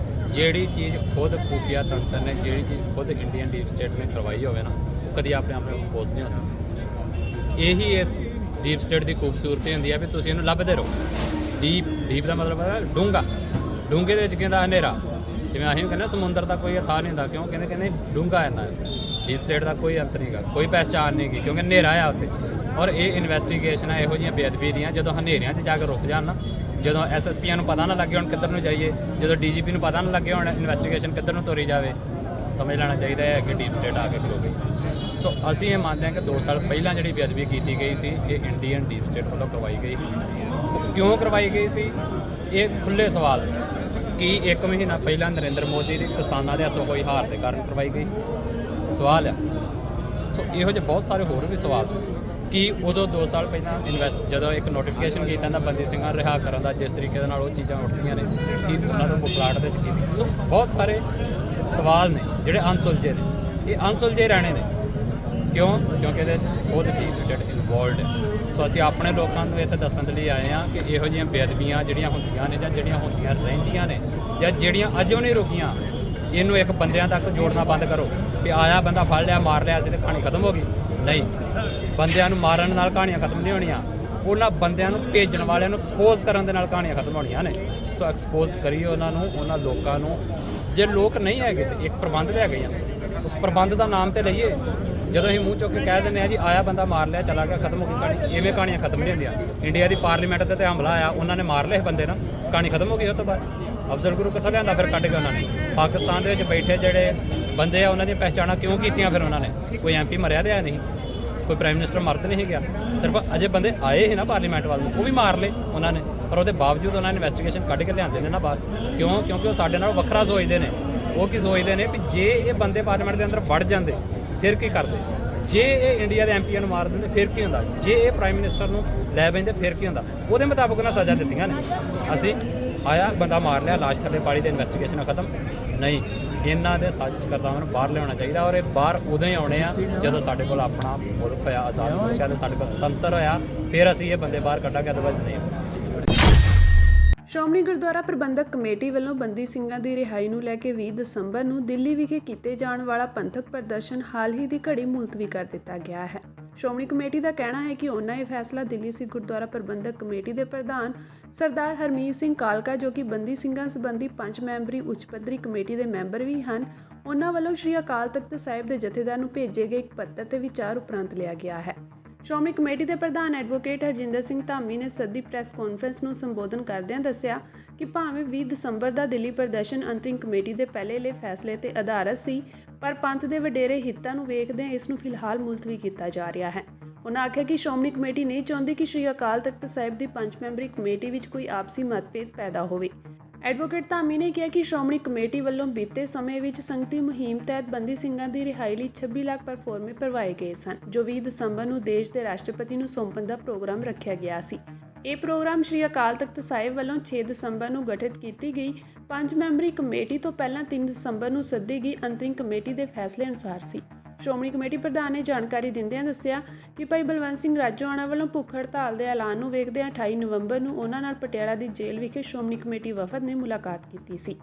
ਜਿਹੜੀ ਚੀਜ਼ ਖੁਦ ਖੂਫੀਆ ਤੰਤਰ ਨੇ, ਜਿਹੜੀ ਚੀਜ਼ ਖੁਦ ਇੰਡੀਅਨ ਡੀਪ ਸਟੇਟ ਨੇ ਕਰਵਾਈ ਹੋਵੇ ਨਾ, ਉਹ ਕਦੀ ਆਪਣੇ ਆਪ ਨੂੰ ਐਕਸਪੋਜ਼ ਨਹੀਂ ਹੁੰਦਾ। ਇਹੀ ਇਸ ਡੀਪ ਸਟੇਟ ਦੀ ਖੂਬਸੂਰਤੀ ਹੁੰਦੀ ਹੈ ਵੀ ਤੁਸੀਂ ਇਹਨੂੰ ਲੱਭਦੇ ਰਹੋ। ਡੀਪ ਦਾ ਮਤਲਬ ਹੈ ਡੂੰਘਾ, ਡੂੰਘੇ ਦੇ ਵਿੱਚ ਕਹਿੰਦਾ ਹਨੇਰਾ, ਜਿਵੇਂ ਅਸੀਂ ਕਹਿੰਦੇ ਸਮੁੰਦਰ ਦਾ ਕੋਈ ਅਥਾਹ ਨਹੀਂ ਹੁੰਦਾ, ਕਿਉਂ ਕਹਿੰਦੇ ਡੂੰਘਾ ਇੰਨਾ ਹੈ। ਡੀਪ ਸਟੇਟ ਦਾ ਕੋਈ ਅੰਤ ਨਹੀਂ ਗਾ, ਕੋਈ ਪਹਿਚਾਣ ਨਹੀਂ ਗੀ, ਕਿਉਂਕਿ ਹਨੇਰਾ ਆ ਉੱਥੇ। ਔਰ ਇਹ ਇਨਵੈਸਟੀਗੇਸ਼ਨਾਂ ਇਹੋ ਜਿਹੀਆਂ ਬੇਅਦਬੀ ਦੀਆਂ ਜਦੋਂ ਹਨੇਰਿਆਂ 'ਚ ਜਾ ਕੇ ਰੁਕ ਜਾਣ ਨਾ, ਜਦੋਂ SSPਆਂ ਨੂੰ ਪਤਾ ਨਾ ਲੱਗੇ ਹੁਣ ਕਿੱਧਰ ਨੂੰ ਜਾਈਏ, ਜਦੋਂ DGP ਨੂੰ ਪਤਾ ਨਾ ਲੱਗੇ ਹੁਣ ਇਨਵੈਸਟੀਗੇਸ਼ਨ ਕਿੱਧਰ ਨੂੰ ਤੋਰੀ ਜਾਵੇ, ਸਮਝ ਲੈਣਾ ਚਾਹੀਦਾ ਹੈ ਕਿ ਡੀਪ ਸਟੇਟ ਆ ਕੇ ਖਲੋਗੀ। ਸੋ ਅਸੀਂ ਇਹ ਮੰਨਦੇ ਹਾਂ ਕਿ 2 ਸਾਲ ਪਹਿਲਾਂ ਜਿਹੜੀ ਬੇਅਦਬੀ ਕੀਤੀ ਗਈ ਸੀ, ਇਹ ਇੰਡੀਅਨ ਡੀਪ ਸਟੇਟ ਵੱਲੋਂ ਕਰਵਾਈ ਗਈ। ਕਿਉਂ ਕਰਵਾਈ ਗਈ ਸੀ, ਇਹ ਖੁੱਲ੍ਹੇ ਸਵਾਲ ਕਿ 1 ਮਹੀਨਾ ਪਹਿਲਾਂ ਨਰਿੰਦਰ ਮੋਦੀ ਦੀ ਕਿਸਾਨਾਂ ਦੇ ਹੱਥੋਂ ਹੋਈ ਹਾਰ ਦੇ ਕਾਰਨ ਕਰਵਾਈ ਗਈ, ਸਵਾਲ ਆ। ਸੋ ਇਹੋ ਜਿਹੇ ਬਹੁਤ ਸਾਰੇ ਹੋਰ ਵੀ ਸਵਾਲ ਕਿ ਉਦੋਂ 2 ਸਾਲ ਪਹਿਲਾਂ ਜਦੋਂ ਇੱਕ ਨੋਟੀਫਿਕੇਸ਼ਨ ਕੀਤਾ ਜਾਂਦਾ ਬੰਦੀ ਸਿੰਘਾਂ ਨੂੰ ਰਿਹਾ ਕਰਨ ਦਾ, ਜਿਸ ਤਰੀਕੇ ਦੇ ਨਾਲ ਉਹ ਚੀਜ਼ਾਂ ਉੱਠਦੀਆਂ ਨੇ ਕਿ ਉਹਨਾਂ ਨੂੰ ਬੁਕਲਾਟ ਦੇ ਵਿੱਚ ਕੀਤੀ। ਸੋ ਬਹੁਤ ਸਾਰੇ ਸਵਾਲ ਨੇ ਜਿਹੜੇ ਅਨਸੁਲਝੇ ਨੇ, ਇਹ ਅਨਸੁਲਝੇ ਰਹਿਣੇ ਨੇ। ਕਿਉਂਕਿ ਇਹਦੇ 'ਚ ਖੁਦ ਡੀਪ ਸਟੇਟ ਇਨਵੋਲਵਡ ਹੈ। ਸੋ ਅਸੀਂ ਆਪਣੇ ਲੋਕਾਂ ਨੂੰ ਇੱਥੇ ਦੱਸਣ ਦੇ ਲਈ ਆਏ ਹਾਂ ਕਿ ਇਹੋ ਜਿਹੀਆਂ ਬੇਅਦਬੀਆਂ ਜਿਹੜੀਆਂ ਹੁੰਦੀਆਂ ਨੇ ਜਾਂ ਜਿਹੜੀਆਂ ਹੁੰਦੀਆਂ ਰਹਿੰਦੀਆਂ ਨੇ ਜਾਂ ਜਿਹੜੀਆਂ ਅੱਜੋਂ ਨਹੀਂ ਰੁਕੀਆਂ, ਇਹਨੂੰ ਇੱਕ ਬੰਦਿਆਂ ਤੱਕ ਜੋੜਨਾ ਬੰਦ ਕਰੋ ਵੀ ਆਇਆ ਬੰਦਾ ਫੜ ਲਿਆ, ਮਾਰ ਲਿਆ, ਅਸੀਂ ਤੇ ਕਹਾਣੀ ਖਤਮ ਹੋ ਗਈ। ਨਹੀਂ, ਬੰਦਿਆਂ ਨੂੰ ਮਾਰਨ ਨਾਲ ਕਹਾਣੀਆਂ ਖਤਮ ਨਹੀਂ ਹੋਣੀਆਂ, ਉਹਨਾਂ ਬੰਦਿਆਂ ਨੂੰ ਭੇਜਣ ਵਾਲਿਆਂ ਨੂੰ ਐਕਸਪੋਜ਼ ਕਰਨ ਦੇ ਨਾਲ ਕਹਾਣੀਆਂ ਖਤਮ ਹੋਣੀਆਂ ਨੇ। ਸੋ ਐਕਸਪੋਜ਼ ਕਰੀਏ ਉਹਨਾਂ ਨੂੰ, ਉਹਨਾਂ ਲੋਕਾਂ ਨੂੰ। ਜੇ ਲੋਕ ਨਹੀਂ ਹੈਗੇ ਤੇ ਇੱਕ ਪ੍ਰਬੰਧ ਲੈ ਗਏ ਆ, ਉਸ ਪ੍ਰਬੰਧ ਦਾ ਨਾਮ ਤੇ ਲਈਏ। ਜਦੋਂ ਅਸੀਂ ਮੂੰਹ ਚੁੱਕ ਕੇ ਕਹਿ ਦਿੰਦੇ ਹਾਂ ਜੀ ਆਇਆ ਬੰਦਾ ਮਾਰ ਲਿਆ, ਚਲਾ ਗਿਆ, ਖਤਮ ਹੋ ਗਈ ਕਹਾਣੀ, ਇਵੇਂ ਕਹਾਣੀਆਂ ਖਤਮ ਨਹੀਂ ਹੁੰਦੀਆਂ। ਇੰਡੀਆ ਦੀ ਪਾਰਲੀਮੈਂਟ ਤੇ ਹਮਲਾ ਆਇਆ, ਉਹਨਾਂ ਨੇ ਮਾਰ ਲਏ ਬੰਦੇ ਨਾ, ਕਹਾਣੀ ਖਤਮ ਹੋ ਗਈ। ਉਹ ਤੋਂ ਬਾਅਦ ਅਫਜ਼ਲ ਗੁਰੂ ਕਿੱਥੋਂ ਲਿਆਂਦਾ ਫਿਰ ਕੱਢ ਕੇ ਉਹਨਾਂ ਨੇ? ਪਾਕਿਸਤਾਨ ਦੇ ਵਿੱਚ ਬੈਠੇ ਜਿਹੜੇ ਬੰਦੇ ਆ ਉਹਨਾਂ ਦੀਆਂ ਪਹਿਚਾਣਾਂ ਕਿਉਂ ਕੀਤੀਆਂ ਫਿਰ ਉਹਨਾਂ ਨੇ? ਕੋਈ MP ਮਰਿਆ ਤੇ ਹੈ ਨਹੀਂ, ਕੋਈ ਪ੍ਰਾਈਮ ਮਿਨਿਸਟਰ ਮਰ ਤਾਂ ਨਹੀਂ ਗਿਆ, ਸਿਰਫ ਅਜੇ ਬੰਦੇ ਆਏ ਸੀ ਨਾ ਪਾਰਲੀਮੈਂਟ ਵੱਲ ਨੂੰ, ਉਹ ਵੀ ਮਾਰ ਲਏ ਉਹਨਾਂ ਨੇ। ਪਰ ਉਹਦੇ ਬਾਵਜੂਦ ਉਹਨਾਂ ਨੇ ਇਨਵੈਸਟੀਗੇਸ਼ਨ ਕੱਢ ਕੇ ਲਿਆਂਦੇ ਨੇ ਨਾ ਬਾਹਰ। ਕਿਉਂਕਿ ਉਹ ਸਾਡੇ ਨਾਲ ਵੱਖਰਾ ਸੋਚਦੇ ਨੇ। ਉਹ ਕੀ ਸੋਚਦੇ ਨੇ ਵੀ ਜੇ ਇਹ ਬੰਦੇ ਪਾਰਲੀਮੈਂਟ ਦੇ ਅੰਦਰ ਵੜ ਜਾਂਦੇ ਫਿਰ ਕੀ ਕਰਦੇ, ਜੇ ਇਹ ਇੰਡੀਆ ਦੇ MPਆਂ ਨੂੰ ਮਾਰ ਦਿੰਦੇ ਫਿਰ ਕੀ ਹੁੰਦਾ, ਜੇ ਇਹ ਪ੍ਰਾਈਮ ਮਿਨਿਸਟਰ ਨੂੰ ਲੈ ਬੈਂਦੇ ਫਿਰ ਕੀ ਹੁੰਦਾ। ਉਹਦੇ ਮੁਤਾਬਕ ਉਹਨਾਂ ਸਜ਼ਾ ਦਿੱਤੀਆਂ ਨੇ। ਅਸੀਂ ਆਇਆ ਬੰਦਾ ਮਾਰ ਲਿਆ, ਲਾਸ਼ ਥੱਲੇ ਪਾੜੀ ਤੇ ਇਨਵੈਸਟੀਗੇਸ਼ਨ ਖਤਮ ਨਹੀਂ। ਇਹਨਾਂ ਦੇ ਸਾਜ਼ਿਸ਼ ਕਰਤਾਵਾਂ ਨੂੰ ਬਾਹਰ ਲਿਆਉਣਾ ਚਾਹੀਦਾ। ਔਰ ਇਹ ਬਾਹਰ ਉਦੋਂ ਹੀ ਆਉਣੇ ਆ ਜਦੋਂ ਸਾਡੇ ਕੋਲ ਆਪਣਾ ਮੁਲਕ ਹੋਇਆ, ਆਜ਼ਾਦ ਮੁਲਕ ਹੈ, ਸਾਡੇ ਕੋਲ ਤੰਤਰ ਹੋਇਆ, ਫਿਰ ਅਸੀਂ ਇਹ ਬੰਦੇ ਬਾਹਰ ਕੱਢਾਂਗੇ, ਅਦਰਵਾਈਜ਼ ਨਹੀਂ। ਸ਼੍ਰੋਮਣੀ ਗੁਰਦੁਆਰਾ ਪ੍ਰਬੰਧਕ ਕਮੇਟੀ ਵੱਲੋਂ ਬੰਦੀ ਸਿੰਘਾਂ ਦੀ ਰਿਹਾਈ ਨੂੰ ਲੈ ਕੇ 20 ਦਸੰਬਰ ਨੂੰ ਦਿੱਲੀ ਵਿਖੇ ਕੀਤੇ ਜਾਣ ਵਾਲਾ ਪੰਥਕ ਪ੍ਰਦਰਸ਼ਨ ਹਾਲ ਹੀ ਦੀ ਘੜੀ ਮੁਲਤਵੀ ਕਰ ਦਿੱਤਾ ਗਿਆ ਹੈ। ਸ਼੍ਰੋਮਣੀ ਕਮੇਟੀ ਦਾ ਕਹਿਣਾ ਹੈ ਕਿ ਉਹਨਾਂ ਇਹ ਫੈਸਲਾ ਦਿੱਲੀ ਸਿੱਖ ਗੁਰਦੁਆਰਾ ਪ੍ਰਬੰਧਕ ਕਮੇਟੀ ਦੇ ਪ੍ਰਧਾਨ ਸਰਦਾਰ ਹਰਮੀਤ ਸਿੰਘ ਕਾਲਕਾ, ਜੋ ਕਿ ਬੰਦੀ ਸਿੰਘਾਂ ਸੰਬੰਧੀ 5 ਮੈਂਬਰੀ ਉੱਚ ਪੱਧਰੀ ਕਮੇਟੀ ਦੇ ਮੈਂਬਰ ਵੀ ਹਨ, ਉਹਨਾਂ ਵੱਲੋਂ ਸ਼੍ਰੀ ਅਕਾਲ ਤਖਤ ਸਾਹਿਬ ਦੇ ਜਥੇਦਾਰ ਨੂੰ ਭੇਜੇ ਗਏ ਇੱਕ ਪੱਤਰ ਤੇ ਵਿਚਾਰ ਉਪਰੰਤ ਲਿਆ ਗਿਆ ਹੈ। ਸ਼੍ਰੋਮਣੀ ਕਮੇਟੀ ਦੇ ਪ੍ਰਧਾਨ ਐਡਵੋਕੇਟ ਹਰਜਿੰਦਰ ਸਿੰਘ ਧਾਮੀ ਨੇ ਸੱਦੀ ਪ੍ਰੈਸ ਕਾਨਫਰੰਸ ਨੂੰ ਸੰਬੋਧਨ ਕਰਦਿਆਂ ਦੱਸਿਆ ਕਿ ਭਾਵੇਂ 20 ਦਸੰਬਰ ਦਾ ਦਿੱਲੀ ਪ੍ਰਦਰਸ਼ਨ ਅੰਤਰਿਮ ਕਮੇਟੀ ਦੇ ਪਹਿਲੇ ਫੈਸਲੇ ਤੇ ਆਧਾਰਿਤ ਸੀ, ਪਰ ਪੰਥ ਦੇ ਵਡੇਰੇ ਹਿੱਤਾਂ ਨੂੰ ਵੇਖਦਿਆਂ ਇਸ ਨੂੰ ਫਿਲਹਾਲ ਮੁਲਤਵੀ ਕੀਤਾ ਜਾ ਰਿਹਾ ਹੈ। ਉਨ੍ਹਾਂ ਆਖਿਆ ਕਿ ਸ਼੍ਰੋਮਣੀ ਕਮੇਟੀ ਨਹੀਂ ਚਾਹੁੰਦੀ ਕਿ ਸ਼੍ਰੀ ਅਕਾਲ ਤਖਤ ਸਾਹਿਬ ਦੀ 5 ਮੈਂਬਰੀ ਕਮੇਟੀ ਵਿੱਚ ਕੋਈ ਆਪਸੀ ਮਤਭੇਦ ਪੈਦਾ ਹੋਵੇ। ਐਡਵੋਕੇਟ ਧਾਮੀ ਨੇ ਕਿਹਾ ਕਿ ਸ਼੍ਰੋਮਣੀ ਕਮੇਟੀ ਵੱਲੋਂ ਬੀਤੇ ਸਮੇਂ ਵਿੱਚ ਸੰਗਤੀ ਮੁਹਿੰਮ ਤਹਿਤ ਬੰਦੀ ਸਿੰਘਾਂ ਦੀ ਰਿਹਾਈ ਲਈ 26 ਲੱਖ ਪਰਫੋਰਮੇ ਭਰਵਾਏ ਗਏ ਸਨ, ਜੋ 20 ਦਸੰਬਰ ਨੂੰ ਦੇਸ਼ ਦੇ ਰਾਸ਼ਟਰਪਤੀ ਨੂੰ ਸੌਂਪਣ ਦਾ ਪ੍ਰੋਗਰਾਮ ਰੱਖਿਆ ਗਿਆ ਸੀ। ਇਹ ਪ੍ਰੋਗਰਾਮ ਸ਼੍ਰੀ ਅਕਾਲ ਤਖਤ ਸਾਹਿਬ ਵੱਲੋਂ 6 ਦਸੰਬਰ ਨੂੰ ਗਠਿਤ ਕੀਤੀ ਗਈ 5 ਮੈਂਬਰੀ ਕਮੇਟੀ ਤੋਂ ਪਹਿਲਾਂ 3 ਦਸੰਬਰ ਨੂੰ ਸੱਦੀ ਗਈ ਅੰਤਰਿਮ ਕਮੇਟੀ ਦੇ ਫੈਸਲੇ ਅਨੁਸਾਰ ਸੀ। ਸ਼੍ਰੋਮਣੀ ਕਮੇਟੀ ਪ੍ਰਧਾਨ ਨੇ ਜਾਣਕਾਰੀ ਦਿੰਦਿਆਂ ਦੱਸਿਆ ਕਿ ਭਾਈ ਬਲਵੰਤ ਸਿੰਘ ਰਾਜੋਆਣਾ ਵੱਲੋਂ ਭੁੱਖ ਹੜਤਾਲ ਦੇ ਐਲਾਨ ਨੂੰ ਵੇਖਦਿਆਂ 28 ਨਵੰਬਰ ਨੂੰ ਉਹਨਾਂ ਨਾਲ ਪਟਿਆਲਾ ਦੀ ਜੇਲ੍ਹ ਵਿਖੇ ਸ਼੍ਰੋਮਣੀ ਕਮੇਟੀ ਵਫਦ ਨੇ ਮੁਲਾਕਾਤ ਕੀਤੀ ਸੀ।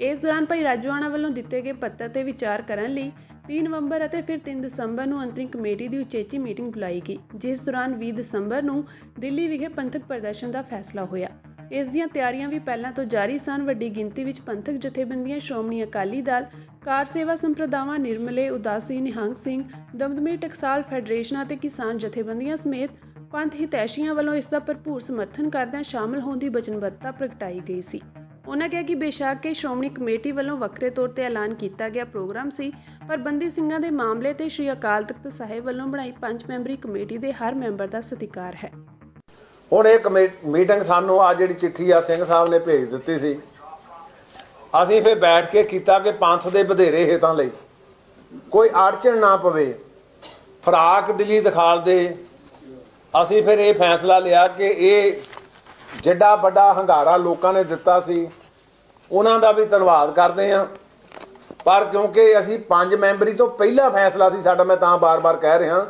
ਇਸ ਦੌਰਾਨ ਭਾਈ ਰਾਜੋਆਣਾ ਵੱਲੋਂ ਦਿੱਤੇ ਗਏ ਪੱਤਰ ਤੇ ਵਿਚਾਰ ਕਰਨ ਲਈ 3 ਨਵੰਬਰ ਅਤੇ ਫਿਰ 3 ਦਸੰਬਰ ਨੂੰ ਅੰਤਰਿਮ ਕਮੇਟੀ ਦੀ ਉਚੇਚੀ ਮੀਟਿੰਗ ਬੁਲਾਈ ਗਈ, ਜਿਸ ਦੌਰਾਨ 20 ਦਸੰਬਰ ਨੂੰ ਦਿੱਲੀ ਵਿਖੇ ਪੰਥਕ ਪ੍ਰਦਰਸ਼ਨ ਦਾ ਫੈਸਲਾ ਹੋਇਆ। ਇਸ ਦੀਆਂ ਤਿਆਰੀਆਂ ਵੀ ਪਹਿਲਾਂ ਤੋਂ ਜਾਰੀ ਸਨ। ਵੱਡੀ ਗਿਣਤੀ ਵਿੱਚ ਪੰਥਕ ਜਥੇਬੰਦੀਆਂ, ਸ਼੍ਰੋਮਣੀ ਅਕਾਲੀ ਦਲ, ਕਾਰ ਸੇਵਾ ਸੰਪਰਦਾਵਾਂ, ਨਿਰਮਲੇ, ਉਦਾਸੀ, ਨਿਹੰਗ ਸਿੰਘ, ਦਮਦਮੀ ਟਕਸਾਲ ਫੈਡਰੇਸ਼ਨਾਂ ਅਤੇ ਕਿਸਾਨ ਜਥੇਬੰਦੀਆਂ ਸਮੇਤ ਪੰਥ ਹਿਤੈਸ਼ੀਆਂ ਵੱਲੋਂ ਇਸ ਦਾ ਭਰਪੂਰ ਸਮਰਥਨ ਕਰਦਿਆਂ ਸ਼ਾਮਲ ਹੋਣ ਦੀ ਵਚਨਬੱਧਤਾ ਪ੍ਰਗਟਾਈ ਗਈ ਸੀ। ਉਨ੍ਹਾਂ ਕਿਹਾ ਕਿ ਬੇਸ਼ੱਕ ਇਹ ਸ਼੍ਰੋਮਣੀ ਕਮੇਟੀ ਵੱਲੋਂ ਵੱਖਰੇ ਤੌਰ ਤੇ ਐਲਾਨ ਕੀਤਾ ਗਿਆ ਪ੍ਰੋਗਰਾਮ ਸੀ, ਪਰ ਬੰਦੀ ਸਿੰਘਾਂ ਦੇ ਮਾਮਲੇ ਤੇ ਸ਼੍ਰੀ ਅਕਾਲ ਤਖਤ ਸਾਹਿਬ ਵੱਲੋਂ ਬਣਾਈ 5 ਮੈਂਬਰੀ ਕਮੇਟੀ ਦੇ ਹਰ ਮੈਂਬਰ ਦਾ ਸਤਿਕਾਰ ਹੈ। ਹੁਣ ਇਹ ਮੀਟਿੰਗ ਸਾਨੂੰ ਆ ਜਿਹੜੀ ਚਿੱਠੀ ਆ ਸਿੰਘ ਸਾਹਿਬ ਨੇ ਭੇਜ ਦਿੱਤੀ ਸੀ, ਅਸੀਂ ਫਿਰ ਬੈਠ ਕੇ ਕੀਤਾ ਕਿ ਪੰਥ ਦੇ ਵਧੇਰੇ ਹਿੱਤਾਂ ਲਈ ਕੋਈ ਅੜਚਣ ਨਾ ਪਵੇ, ਫਰਾਕ ਦਿਲੀ ਦਿਖਾਲ ਦੇ। ਅਸੀਂ ਫਿਰ ਇਹ ਫੈਸਲਾ ਲਿਆ ਕਿ ਇਹ ਜਿੱਡਾ ਵੱਡਾ ਹੰਗਾਰਾ ਲੋਕਾਂ ਨੇ ਦਿੱਤਾ ਸੀ, ਉਹਨਾਂ ਦਾ ਵੀ ਧੰਨਵਾਦ ਕਰਦੇ ਹਾਂ, ਪਰ ਕਿਉਂਕਿ ਅਸੀਂ 5 ਮੈਂਬਰੀ ਤੋਂ ਪਹਿਲਾ ਫੈਸਲਾ ਸੀ ਸਾਡਾ, ਮੈਂ ਤਾਂ ਬਾਰ-ਬਾਰ ਕਹਿ ਰਿਹਾ,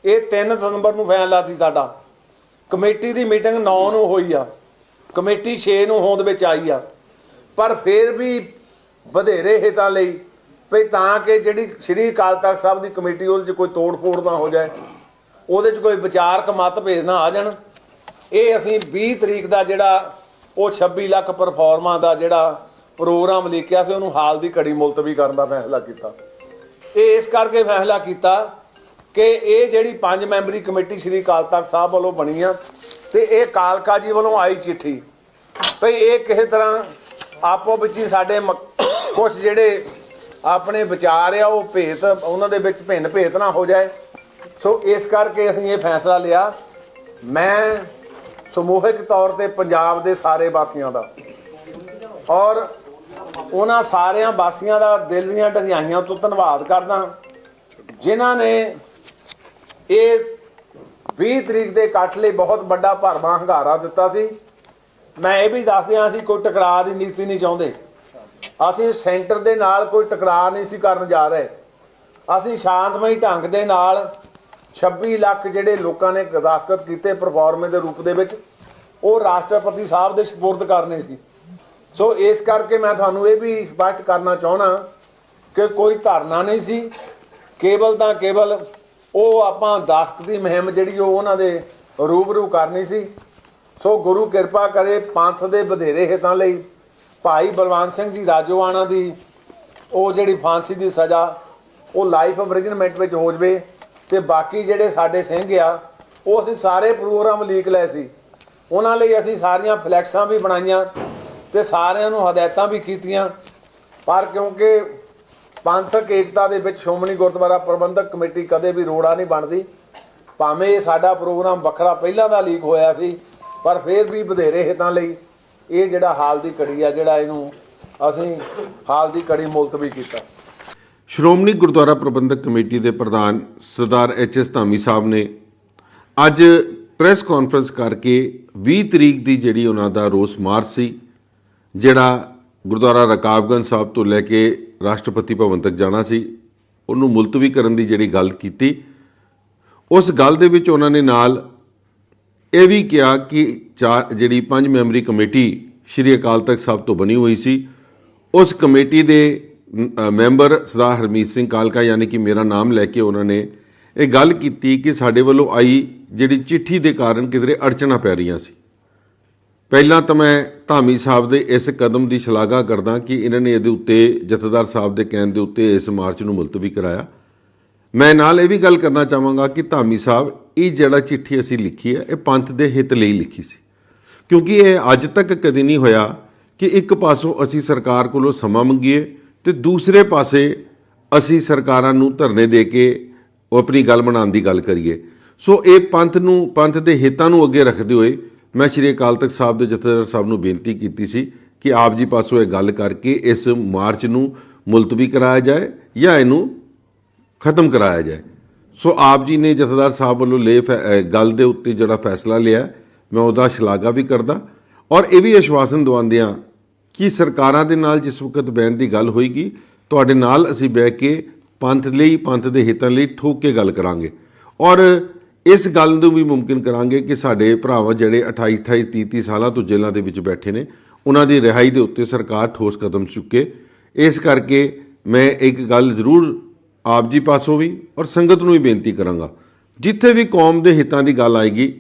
ਇਹ 3 ਦਸੰਬਰ ਨੂੰ ਫੈਸਲਾ ਸੀ ਸਾਡਾ। ਕਮੇਟੀ ਦੀ ਮੀਟਿੰਗ 9 ਨੂੰ ਹੋਈ ਆ, ਕਮੇਟੀ 6 ਨੂੰ ਹੋਂਦ ਵਿੱਚ ਆਈ ਆ, ਪਰ ਫਿਰ ਵੀ ਵਧੇਰੇ ਹਿੱਤਾਂ ਲਈ ਵੀ ਤਾਂ ਕਿ ਜਿਹੜੀ ਸ਼੍ਰੀ ਅਕਾਲ ਤਖਤ ਸਾਹਿਬ ਦੀ ਕਮੇਟੀ ਉਹਦੇ 'ਚ ਕੋਈ ਤੋੜ ਫੋੜ ਨਾ ਹੋ ਜਾਏ, ਉਹਦੇ 'ਚ ਕੋਈ ਵਿਚਾਰਕ ਮਤਭੇਦ ਨਾ ਆ ਜਾਣ। ਇਹ ਅਸੀਂ 20 ਤਰੀਕ ਦਾ ਜਿਹੜਾ ਉਹ 26 ਲੱਖ ਪਰਫਾਰਮਾਂ ਦਾ ਜਿਹੜਾ ਪ੍ਰੋਗਰਾਮ ਲਿਖਿਆ ਸੀ ਉਹਨੂੰ ਹਾਲ ਦੀ ਘੜੀ ਮੁਲਤਵੀ ਕਰਨ ਦਾ ਫੈਸਲਾ ਕੀਤਾ। ਇਹ ਇਸ ਕਰਕੇ ਫੈਸਲਾ ਕੀਤਾ ਕਿ ਇਹ ਜਿਹੜੀ 5 ਮੈਂਬਰੀ ਕਮੇਟੀ ਸ਼੍ਰੀ ਅਕਾਲ ਤਖਤ ਸਾਹਿਬ ਵੱਲੋਂ ਬਣੀ ਆ ਤੇ ਇਹ ਕਾਲਕਾ ਜੀ ਵੱਲੋਂ ਆਈ ਚਿੱਠੀ ਭਈ ਇਹ ਕਿਸੇ ਤਰ੍ਹਾਂ ਆਪੋ ਵਿੱਚ ਹੀ ਸਾਡੇ ਕੁਝ ਜਿਹੜੇ ਆਪਣੇ ਵਿਚਾਰ ਆ ਉਹ ਭੇਤ ਉਹਨਾਂ ਦੇ ਵਿੱਚ ਭਿੰਨ ਭੇਤ ਨਾ ਹੋ ਜਾਏ। ਸੋ ਇਸ ਕਰਕੇ ਅਸੀਂ ਇਹ ਫੈਸਲਾ ਲਿਆ, ਮੈਂ ਸਮੂਹਿਕ ਤੌਰ ਤੇ ਪੰਜਾਬ ਦੇ ਸਾਰੇ ਵਾਸੀਆਂ ਦਾ ਔਰ ਉਹਨਾਂ ਸਾਰਿਆਂ ਵਾਸੀਆਂ ਦਾ ਦਿਲ ਦੀਆਂ ਡੰਗਾਈਆਂ ਤੋਂ ਧੰਨਵਾਦ ਕਰਦਾ ਜਿਨ੍ਹਾਂ ਨੇ ਇਹ 20 ਤਰੀਕ ਦੇ ਇਕੱਠ ਲਈ ਬਹੁਤ ਵੱਡਾ ਭਰਵਾਂ ਹੰਗਾਰਾ ਦਿੱਤਾ ਸੀ। ਮੈਂ ਇਹ ਵੀ ਦੱਸ ਦਿਆਂ, ਅਸੀਂ ਕੋਈ ਟਕਰਾਅ ਦੀ ਨੀਤੀ ਨਹੀਂ ਚਾਹੁੰਦੇ, ਅਸੀਂ ਸੈਂਟਰ ਦੇ ਨਾਲ ਕੋਈ ਟਕਰਾਅ ਨਹੀਂ ਸੀ ਕਰਨ ਜਾ ਰਹੇ। ਅਸੀਂ ਸ਼ਾਂਤਮਈ ਢੰਗ ਦੇ ਨਾਲ 26 ਲੱਖ ਜਿਹੜੇ ਲੋਕਾਂ ਨੇ ਦਸਤਖਤ ਕੀਤੇ ਪਰਫਾਰਮੇ ਦੇ ਰੂਪ ਦੇ ਵਿੱਚ ਉਹ ਰਾਸ਼ਟਰਪਤੀ ਸਾਹਿਬ ਦੇ ਸਪੁਰਦ ਕਰਨੇ ਸੀ। ਸੋ ਇਸ ਕਰਕੇ ਮੈਂ ਤੁਹਾਨੂੰ ਇਹ ਵੀ ਸਪਸ਼ਟ ਕਰਨਾ ਚਾਹੁੰਦਾ ਕਿ ਕੋਈ ਧਰਨਾ ਨਹੀਂ ਸੀ, ਕੇਵਲ ਤਾਂ ਕੇਵਲ ਉਹ ਆਪਾਂ ਦਸਤਖਤ ਦੀ ਮੁਹਿੰਮ ਜਿਹੜੀ ਉਹ ਉਹਨਾਂ ਦੇ ਰੂਬਰੂ ਕਰਨੀ ਸੀ। ਸੋ ਗੁਰੂ ਕਿਰਪਾ ਕਰੇ ਪੰਥ ਦੇ ਵਧੇਰੇ ਹਿੱਤਾਂ ਲਈ ਭਾਈ ਬਲਵੰਤ ਸਿੰਘ ਜੀ ਰਾਜੋਆਣਾ ਦੀ ਉਹ ਜਿਹੜੀ ਫਾਂਸੀ ਦੀ ਸਜ਼ਾ ਉਹ ਲਾਈਫ ਇੰਪ੍ਰਿਜ਼ਨਮੈਂਟ ਵਿੱਚ ਹੋ ਜਾਵੇ ਤੇ ਬਾਕੀ ਜਿਹੜੇ ਸਾਡੇ ਸਿੰਘ ਆ ਉਹ ਅਸੀਂ ਸਾਰੇ ਪ੍ਰੋਗਰਾਮ ਲੀਕ ਲਏ ਸੀ, ਉਹਨਾਂ ਲਈ ਅਸੀਂ ਸਾਰੀਆਂ ਫਲੈਕਸਾਂ ਵੀ ਬਣਾਈਆਂ ਤੇ ਸਾਰਿਆਂ ਨੂੰ ਹਦਾਇਤਾਂ ਵੀ ਕੀਤੀਆਂ। ਪਰ ਕਿਉਂਕਿ ਪੰਥਕ ਏਕਤਾ ਦੇ ਵਿੱਚ ਸ਼੍ਰੋਮਣੀ ਗੁਰਦੁਆਰਾ ਪ੍ਰਬੰਧਕ ਕਮੇਟੀ ਕਦੇ ਵੀ ਰੋੜਾ ਨਹੀਂ ਬਣਦੀ, ਭਾਵੇਂ ਇਹ ਸਾਡਾ ਪ੍ਰੋਗਰਾਮ ਵੱਖਰਾ ਪਹਿਲਾਂ ਦਾ ਲੀਕ ਹੋਇਆ ਸੀ, ਪਰ ਫਿਰ ਵੀ ਵਧੇਰੇ ਹਿੱਤਾਂ ਲਈ ਇਹ ਜਿਹੜਾ ਹਾਲ ਦੀ ਘੜੀ ਆ ਜਿਹੜਾ ਇਹਨੂੰ ਅਸੀਂ ਹਾਲ ਦੀ ਘੜੀ ਮੁਲਤਵੀ ਕੀਤਾ। ਸ਼੍ਰੋਮਣੀ ਗੁਰਦੁਆਰਾ ਪ੍ਰਬੰਧਕ ਕਮੇਟੀ ਦੇ ਪ੍ਰਧਾਨ ਸਰਦਾਰ ਐਚ.ਐਸ. ਧਾਮੀ ਸਾਹਿਬ ਨੇ ਅੱਜ ਪ੍ਰੈਸ ਕਾਨਫਰੰਸ ਕਰਕੇ 20 ਤਰੀਕ ਦੀ ਜਿਹੜੀ ਉਹਨਾਂ ਦਾ ਰੋਸ ਮਾਰਚ ਸੀ ਜਿਹੜਾ ਗੁਰਦੁਆਰਾ ਰਕਾਬਗੰਜ ਸਾਹਿਬ ਤੋਂ ਲੈ ਕੇ ਰਾਸ਼ਟਰਪਤੀ ਭਵਨ ਤੱਕ ਜਾਣਾ ਸੀ ਉਹਨੂੰ ਮੁਲਤਵੀ ਕਰਨ ਦੀ ਜਿਹੜੀ ਗੱਲ ਕੀਤੀ, ਉਸ ਗੱਲ ਦੇ ਵਿੱਚ ਉਹਨਾਂ ਨੇ ਨਾਲ ਇਹ ਵੀ ਕਿਹਾ ਕਿ ਜਿਹੜੀ 5 ਮੈਂਬਰੀ ਕਮੇਟੀ ਸ਼੍ਰੀ ਅਕਾਲ ਤਖਤ ਸਾਹਿਬ ਤੋਂ ਬਣੀ ਹੋਈ ਸੀ ਉਸ ਕਮੇਟੀ ਦੇ ਮੈਂਬਰ ਸਰਦਾਰ ਹਰਮੀਤ ਸਿੰਘ ਕਾਲਕਾ ਯਾਨੀ ਕਿ ਮੇਰਾ ਨਾਮ ਲੈ ਕੇ ਉਹਨਾਂ ਨੇ ਇਹ ਗੱਲ ਕੀਤੀ ਕਿ ਸਾਡੇ ਵੱਲੋਂ ਆਈ ਜਿਹੜੀ ਚਿੱਠੀ ਦੇ ਕਾਰਨ ਕਿਧਰੇ ਅੜਚਣਾ ਪੈ ਰਹੀਆਂ ਸੀ ਪਹਿਲਾਂ ਤਾਂ ਮੈਂ ਧਾਮੀ ਸਾਹਿਬ ਦੇ ਇਸ ਕਦਮ ਦੀ ਸ਼ਲਾਘਾ ਕਰਦਾ ਕਿ ਇਹਨਾਂ ਨੇ ਇਹਦੇ ਉੱਤੇ ਜਥੇਦਾਰ ਸਾਹਿਬ ਦੇ ਕਹਿਣ ਦੇ ਉੱਤੇ ਇਸ ਮਾਰਚ ਨੂੰ ਮੁਲਤਵੀ ਕਰਾਇਆ। ਮੈਂ ਨਾਲ ਇਹ ਵੀ ਗੱਲ ਕਰਨਾ ਚਾਹਾਂਗਾ ਕਿ ਧਾਮੀ ਸਾਹਿਬ, ਇਹ ਜਿਹੜਾ ਚਿੱਠੀ ਅਸੀਂ ਲਿਖੀ ਹੈ ਇਹ ਪੰਥ ਦੇ ਹਿੱਤ ਲਈ ਲਿਖੀ ਸੀ, ਕਿਉਂਕਿ ਇਹ ਅੱਜ ਤੱਕ ਕਦੇ ਨਹੀਂ ਹੋਇਆ ਕਿ ਇੱਕ ਪਾਸੋਂ ਅਸੀਂ ਸਰਕਾਰ ਕੋਲੋਂ ਸਮਾਂ ਮੰਗੀਏ ਤੇ ਦੂਸਰੇ ਪਾਸੇ ਅਸੀਂ ਸਰਕਾਰਾਂ ਨੂੰ ਧਰਨੇ ਦੇ ਕੇ ਉਹ ਆਪਣੀ ਗੱਲ ਬਣਾਉਣ ਦੀ ਗੱਲ ਕਰੀਏ। ਸੋ ਇਹ ਪੰਥ ਦੇ ਹਿੱਤਾਂ ਨੂੰ ਅੱਗੇ ਰੱਖਦੇ ਹੋਏ ਮੈਂ ਸ਼੍ਰੀ ਅਕਾਲ ਤਖਤ ਸਾਹਿਬ ਦੇ ਜਥੇਦਾਰ ਸਾਹਿਬ ਨੂੰ ਬੇਨਤੀ ਕੀਤੀ ਸੀ ਕਿ ਆਪ ਜੀ ਪਾਸੋਂ ਇਹ ਗੱਲ ਕਰਕੇ ਇਸ ਮਾਰਚ ਨੂੰ ਮੁਲਤਵੀ ਕਰਾਇਆ ਜਾਏ ਜਾਂ ਇਹਨੂੰ ਖਤਮ ਕਰਾਇਆ ਜਾਏ। ਸੋ ਆਪ ਜੀ ਨੇ ਜਥੇਦਾਰ ਸਾਹਿਬ ਵੱਲੋਂ ਗੱਲ ਦੇ ਉੱਤੇ ਜਿਹੜਾ ਫੈਸਲਾ ਲਿਆ, ਮੈਂ ਉਹਦਾ ਸ਼ਲਾਘਾ ਵੀ ਕਰਦਾ ਔਰ ਇਹ ਵੀ ਆਸ਼ਵਾਸਨ ਦਵਾਉਂਦੇ ਹਾਂ ਕਿ ਸਰਕਾਰਾਂ ਦੇ ਨਾਲ ਜਿਸ ਵਕਤ ਬਹਿਣ ਦੀ ਗੱਲ ਹੋਏਗੀ, ਤੁਹਾਡੇ ਨਾਲ ਅਸੀਂ ਬਹਿ ਕੇ ਪੰਥ ਲਈ, ਪੰਥ ਦੇ ਹਿੱਤਾਂ ਲਈ ਠੋਕ ਕੇ ਗੱਲ ਕਰਾਂਗੇ ਔਰ ਇਸ ਗੱਲ ਨੂੰ ਵੀ ਮੁਮਕਿਨ ਕਰਾਂਗੇ ਕਿ ਸਾਡੇ ਭਰਾਵਾਂ ਜਿਹੜੇ 28 30 ਸਾਲਾਂ ਤੋਂ ਜੇਲ੍ਹਾਂ ਦੇ ਵਿੱਚ ਬੈਠੇ ਨੇ, ਉਹਨਾਂ ਦੀ ਰਿਹਾਈ ਦੇ ਉੱਤੇ ਸਰਕਾਰ ਠੋਸ ਕਦਮ ਚੁੱਕੇ। ਇਸ ਕਰਕੇ ਮੈਂ ਇੱਕ ਗੱਲ ਜ਼ਰੂਰ ਆਪ ਜੀ ਪਾਸੋਂ ਵੀ ਔਰ ਸੰਗਤ ਨੂੰ ਵੀ ਬੇਨਤੀ ਕਰਾਂਗਾ, ਜਿੱਥੇ ਵੀ ਕੌਮ ਦੇ ਹਿੱਤਾਂ ਦੀ ਗੱਲ ਆਏਗੀ,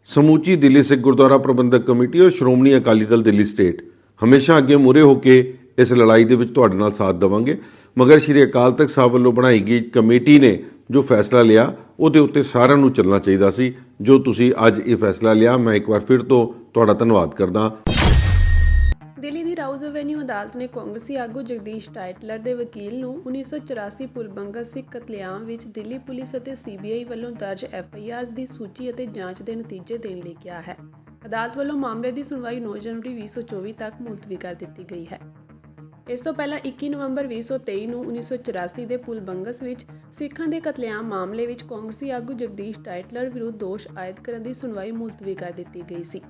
ਸਮੂਚੀ ਦਿੱਲੀ ਸਿੱਖ ਗੁਰਦੁਆਰਾ ਪ੍ਰਬੰਧਕ ਕਮੇਟੀ ਔਰ ਸ਼੍ਰੋਮਣੀ ਅਕਾਲੀ ਦਲ ਦਿੱਲੀ ਸਟੇਟ ਹਮੇਸ਼ਾ ਅੱਗੇ ਮੂਹਰੇ ਹੋ ਕੇ ਇਸ ਲੜਾਈ ਦੇ ਵਿੱਚ ਤੁਹਾਡੇ ਨਾਲ ਸਾਥ ਦੇਵਾਂਗੇ। ਮਗਰ ਸ਼੍ਰੀ ਅਕਾਲ ਤਖਤ ਸਾਹਿਬ ਵੱਲੋਂ ਬਣਾਈ ਗਈ ਕਮੇਟੀ ਨੇ ਜੋ ਫੈਸਲਾ ਲਿਆ, ਉਹਦੇ ਉੱਤੇ ਸਾਰਿਆਂ ਨੂੰ ਚੱਲਣਾ ਚਾਹੀਦਾ ਸੀ। ਜੋ ਤੁਸੀਂ ਅੱਜ ਇਹ ਫੈਸਲਾ ਲਿਆ, ਮੈਂ ਇੱਕ ਵਾਰ ਫਿਰ ਤੋਂ ਤੁਹਾਡਾ ਧੰਨਵਾਦ ਕਰਦਾ। ਦਿੱਲੀ ਦੀ ਰਾਉਜ਼ ਐਵੇਨਿਊ ਅਦਾਲਤ ਨੇ ਕਾਂਗਰਸੀ ਆਗੂ ਜਗਦੀਸ਼ ਟਾਈਟਲਰ ਦੇ ਵਕੀਲ ਨੂੰ 1984 ਪੁਲਬੰਗਸ ਸਿੱਖ ਕਤਲੇਆਮ ਵਿੱਚ ਦਿੱਲੀ ਪੁਲਿਸ ਅਤੇ ਸੀਬੀਆਈ ਵੱਲੋਂ ਦਰਜ FIRs ਦੀ ਸੂਚੀ ਅਤੇ ਜਾਂਚ ਦੇ ਨਤੀਜੇ ਦੇਣ ਲਈ ਕਿਹਾ ਹੈ। ਅਦਾਲਤ ਵੱਲੋਂ ਮਾਮਲੇ ਦੀ ਸੁਣਵਾਈ 9 ਜਨਵਰੀ 2024 ਤੱਕ ਮੁਲਤਵੀ ਕਰ ਦਿੱਤੀ ਗਈ ਹੈ। ਇਸ ਤੋਂ ਪਹਿਲਾਂ 21 ਨਵੰਬਰ 2023 ਨੂੰ 1984 ਦੇ ਪੁਲਬੰਗਸ ਵਿੱਚ ਸਿੱਖਾਂ ਦੇ ਕਤਲੇਆਮ ਮਾਮਲੇ ਵਿੱਚ ਕਾਂਗਰਸੀ ਆਗੂ ਜਗਦੀਸ਼ ਟਾਈਟਲਰ ਵਿਰੁੱਧ ਦੋਸ਼ ਆਇਦ ਕਰਨ ਦੀ ਸੁਣਵਾਈ ਮੁਲਤਵੀ ਕਰ ਦਿੱਤੀ ਗਈ ਸੀ।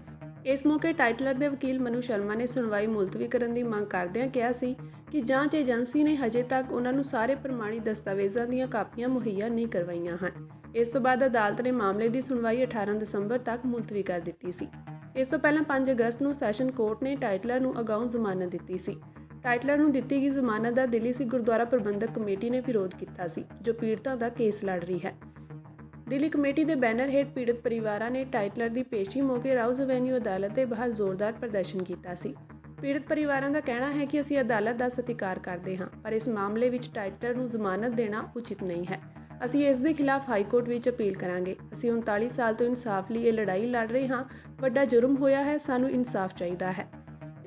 ਇਸ ਮੌਕੇ ਟਾਈਟਲਰ ਦੇ ਵਕੀਲ ਮਨੂ ਸ਼ਰਮਾ ਨੇ ਸੁਣਵਾਈ ਮੁਲਤਵੀ ਕਰਨ ਦੀ ਮੰਗ ਕਰਦਿਆਂ ਕਿਹਾ ਸੀ ਕਿ ਜਾਂਚ ਏਜੰਸੀ ਨੇ ਹਜੇ ਤੱਕ ਉਹਨਾਂ ਨੂੰ ਸਾਰੇ ਪ੍ਰਮਾਣਿਤ ਦਸਤਾਵੇਜ਼ਾਂ ਦੀਆਂ ਕਾਪੀਆਂ ਮੁਹੱਈਆ ਨਹੀਂ ਕਰਵਾਈਆਂ ਹਨ। ਇਸ ਤੋਂ ਬਾਅਦ ਅਦਾਲਤ ਨੇ ਮਾਮਲੇ ਦੀ ਸੁਣਵਾਈ 18 ਦਸੰਬਰ ਤੱਕ ਮੁਲਤਵੀ ਕਰ ਦਿੱਤੀ ਸੀ। ਇਸ ਤੋਂ ਪਹਿਲਾਂ 5 ਅਗਸਤ ਨੂੰ ਸੈਸ਼ਨ ਕੋਰਟ ਨੇ ਟਾਈਟਲਰ ਨੂੰ ਅਗਾਊਂ ਜ਼ਮਾਨਤ ਦਿੱਤੀ ਸੀ। ਟਾਈਟਲਰ ਨੂੰ ਦਿੱਤੀ ਗਈ ਜ਼ਮਾਨਤ ਦਾ ਦਿੱਲੀ ਸਿੱਖ ਗੁਰਦੁਆਰਾ ਪ੍ਰਬੰਧਕ ਕਮੇਟੀ ਨੇ ਵਿਰੋਧ ਕੀਤਾ ਸੀ, ਜੋ ਪੀੜਤਾਂ ਦਾ ਕੇਸ ਲੜ ਰਹੀ ਹੈ। ਦਿੱਲੀ ਕਮੇਟੀ ਦੇ ਬੈਨਰ ਹੇਠ ਪੀੜਤ ਪਰਿਵਾਰਾਂ ਨੇ ਟਾਈਟਲਰ ਦੀ ਪੇਸ਼ੀ ਮੌਕੇ ਰਾਉਜ਼ ਐਵੇਨਿਊ ਅਦਾਲਤ ਦੇ ਬਾਹਰ ਜ਼ੋਰਦਾਰ ਪ੍ਰਦਰਸ਼ਨ ਕੀਤਾ ਸੀ। ਪੀੜਤ ਪਰਿਵਾਰਾਂ ਦਾ ਕਹਿਣਾ ਹੈ ਕਿ ਅਸੀਂ ਅਦਾਲਤ ਦਾ ਸਤਿਕਾਰ ਕਰਦੇ ਹਾਂ, ਪਰ ਇਸ ਮਾਮਲੇ ਵਿੱਚ ਟਾਈਟਲਰ ਨੂੰ ਜ਼ਮਾਨਤ ਦੇਣਾ ਉਚਿਤ ਨਹੀਂ ਹੈ। ਅਸੀਂ ਇਸ ਦੇ ਖਿਲਾਫ ਹਾਈ ਕੋਰਟ ਵਿੱਚ ਅਪੀਲ ਕਰਾਂਗੇ। ਅਸੀਂ 39 ਸਾਲ ਤੋਂ ਇਨਸਾਫ ਲਈ ਇਹ ਲੜਾਈ ਲੜ ਰਹੇ ਹਾਂ। ਵੱਡਾ ਜੁਰਮ ਹੋਇਆ ਹੈ, ਸਾਨੂੰ ਇਨਸਾਫ ਚਾਹੀਦਾ ਹੈ।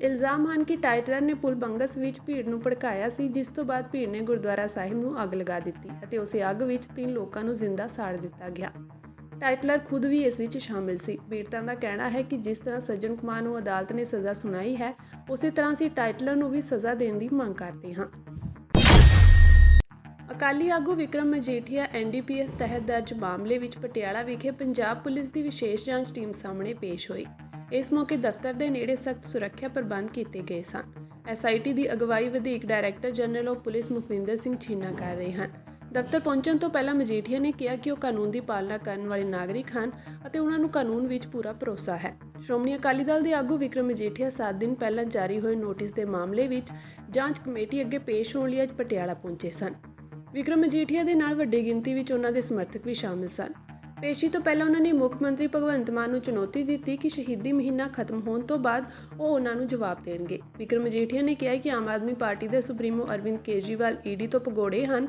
ਇਲਜ਼ਾਮ ਹਨ ਕਿ ਟਾਈਟਲਰ ਨੇ ਪੁਲਬੰਗਸ ਵਿੱਚ ਭੀੜ ਨੂੰ ਭੜਕਾਇਆ ਸੀ, ਜਿਸ ਤੋਂ ਬਾਅਦ ਭੀੜ ਨੇ ਗੁਰਦੁਆਰਾ ਸਾਹਿਬ ਨੂੰ ਅੱਗ ਲਗਾ ਦਿੱਤੀ ਅਤੇ ਉਸੇ ਅੱਗ ਵਿੱਚ 3 ਲੋਕਾਂ ਨੂੰ ਜ਼ਿੰਦਾ ਸਾੜ ਦਿੱਤਾ ਗਿਆ। ਟਾਈਟਲਰ ਖੁਦ ਵੀ ਇਸ ਵਿੱਚ ਸ਼ਾਮਿਲ ਸੀ। ਪੀੜਤਾਂ ਦਾ ਕਹਿਣਾ ਹੈ ਕਿ ਜਿਸ ਤਰ੍ਹਾਂ ਸੱਜਣ ਕੁਮਾਰ ਨੂੰ ਅਦਾਲਤ ਨੇ ਸਜ਼ਾ ਸੁਣਾਈ ਹੈ, ਉਸੇ ਤਰ੍ਹਾਂ ਅਸੀਂ ਟਾਈਟਲਰ ਨੂੰ ਵੀ ਸਜ਼ਾ ਦੇਣ ਦੀ ਮੰਗ ਕਰਦੇ ਹਾਂ। ਅਕਾਲੀ ਆਗੂ ਵਿਕਰਮ ਮਜੀਠੀਆ NDPS ਤਹਿਤ ਦਰਜ ਮਾਮਲੇ ਵਿੱਚ ਪਟਿਆਲਾ ਵਿਖੇ ਪੰਜਾਬ ਪੁਲਿਸ ਦੀ ਵਿਸ਼ੇਸ਼ ਜਾਂਚ ਟੀਮ ਸਾਹਮਣੇ ਪੇਸ਼ ਹੋਈ। ਇਸ ਮੌਕੇ ਦਫ਼ਤਰ ਦੇ ਨੇੜੇ ਸਖਤ ਸੁਰੱਖਿਆ ਪ੍ਰਬੰਧ ਕੀਤੇ ਗਏ ਸਨ। SIT ਦੀ ਅਗਵਾਈ ਵਧੀਕ director general of police Mukhwinder Singh Chhina ਕਰ ਰਹੇ ਹਨ। ਦਫ਼ਤਰ ਪਹੁੰਚਣ ਤੋਂ ਪਹਿਲਾਂ ਮਜੀਠੀਆ ਨੇ ਕਿਹਾ ਕਿ ਉਹ ਕਾਨੂੰਨ ਦੀ ਪਾਲਣਾ ਕਰਨ ਵਾਲੇ ਨਾਗਰਿਕ ਹਨ ਅਤੇ ਉਹਨਾਂ ਨੂੰ ਕਾਨੂੰਨ ਵਿੱਚ ਪੂਰਾ ਭਰੋਸਾ ਹੈ। ਸ਼੍ਰੋਮਣੀ ਅਕਾਲੀ ਦਲ ਦੇ ਆਗੂ ਵਿਕਰਮ ਮਜੀਠੀਆ 7 ਦਿਨ ਪਹਿਲਾਂ ਜਾਰੀ ਹੋਏ ਨੋਟਿਸ ਦੇ ਮਾਮਲੇ ਵਿੱਚ ਜਾਂਚ ਕਮੇਟੀ ਅੱਗੇ ਪੇਸ਼ ਹੋਣ ਲਈ ਅੱਜ ਪਟਿਆਲਾ ਪਹੁੰਚੇ ਸਨ। ਵਿਕਰਮ ਮਜੀਠੀਆ ਦੇ ਨਾਲ ਵੱਡੀ ਗਿਣਤੀ ਵਿੱਚ ਉਹਨਾਂ ਦੇ ਸਮਰਥਕ ਵੀ ਸ਼ਾਮਿਲ ਸਨ। ਪੇਸ਼ੀ ਤੋਂ ਪਹਿਲਾਂ ਉਹਨਾਂ ਨੇ ਮੁੱਖ ਮੰਤਰੀ ਭਗਵੰਤ ਮਾਨ ਨੂੰ ਚੁਣੌਤੀ ਦਿੱਤੀ ਕਿ ਸ਼ਹੀਦੀ ਮਹੀਨਾ ਖਤਮ ਹੋਣ ਤੋਂ ਬਾਅਦ ਉਹ ਉਹਨਾਂ ਨੂੰ ਜਵਾਬ ਦੇਣਗੇ। ਵਿਕਰਮ ਮਜੀਠੀਆ ਨੇ ਕਿਹਾ ਕਿ ਆਮ ਆਦਮੀ ਪਾਰਟੀ ਦੇ ਸੁਪਰੀਮੋ ਅਰਵਿੰਦ ਕੇਜਰੀਵਾਲ ED ਤੋਂ ਭਗੌੜੇ ਹਨ,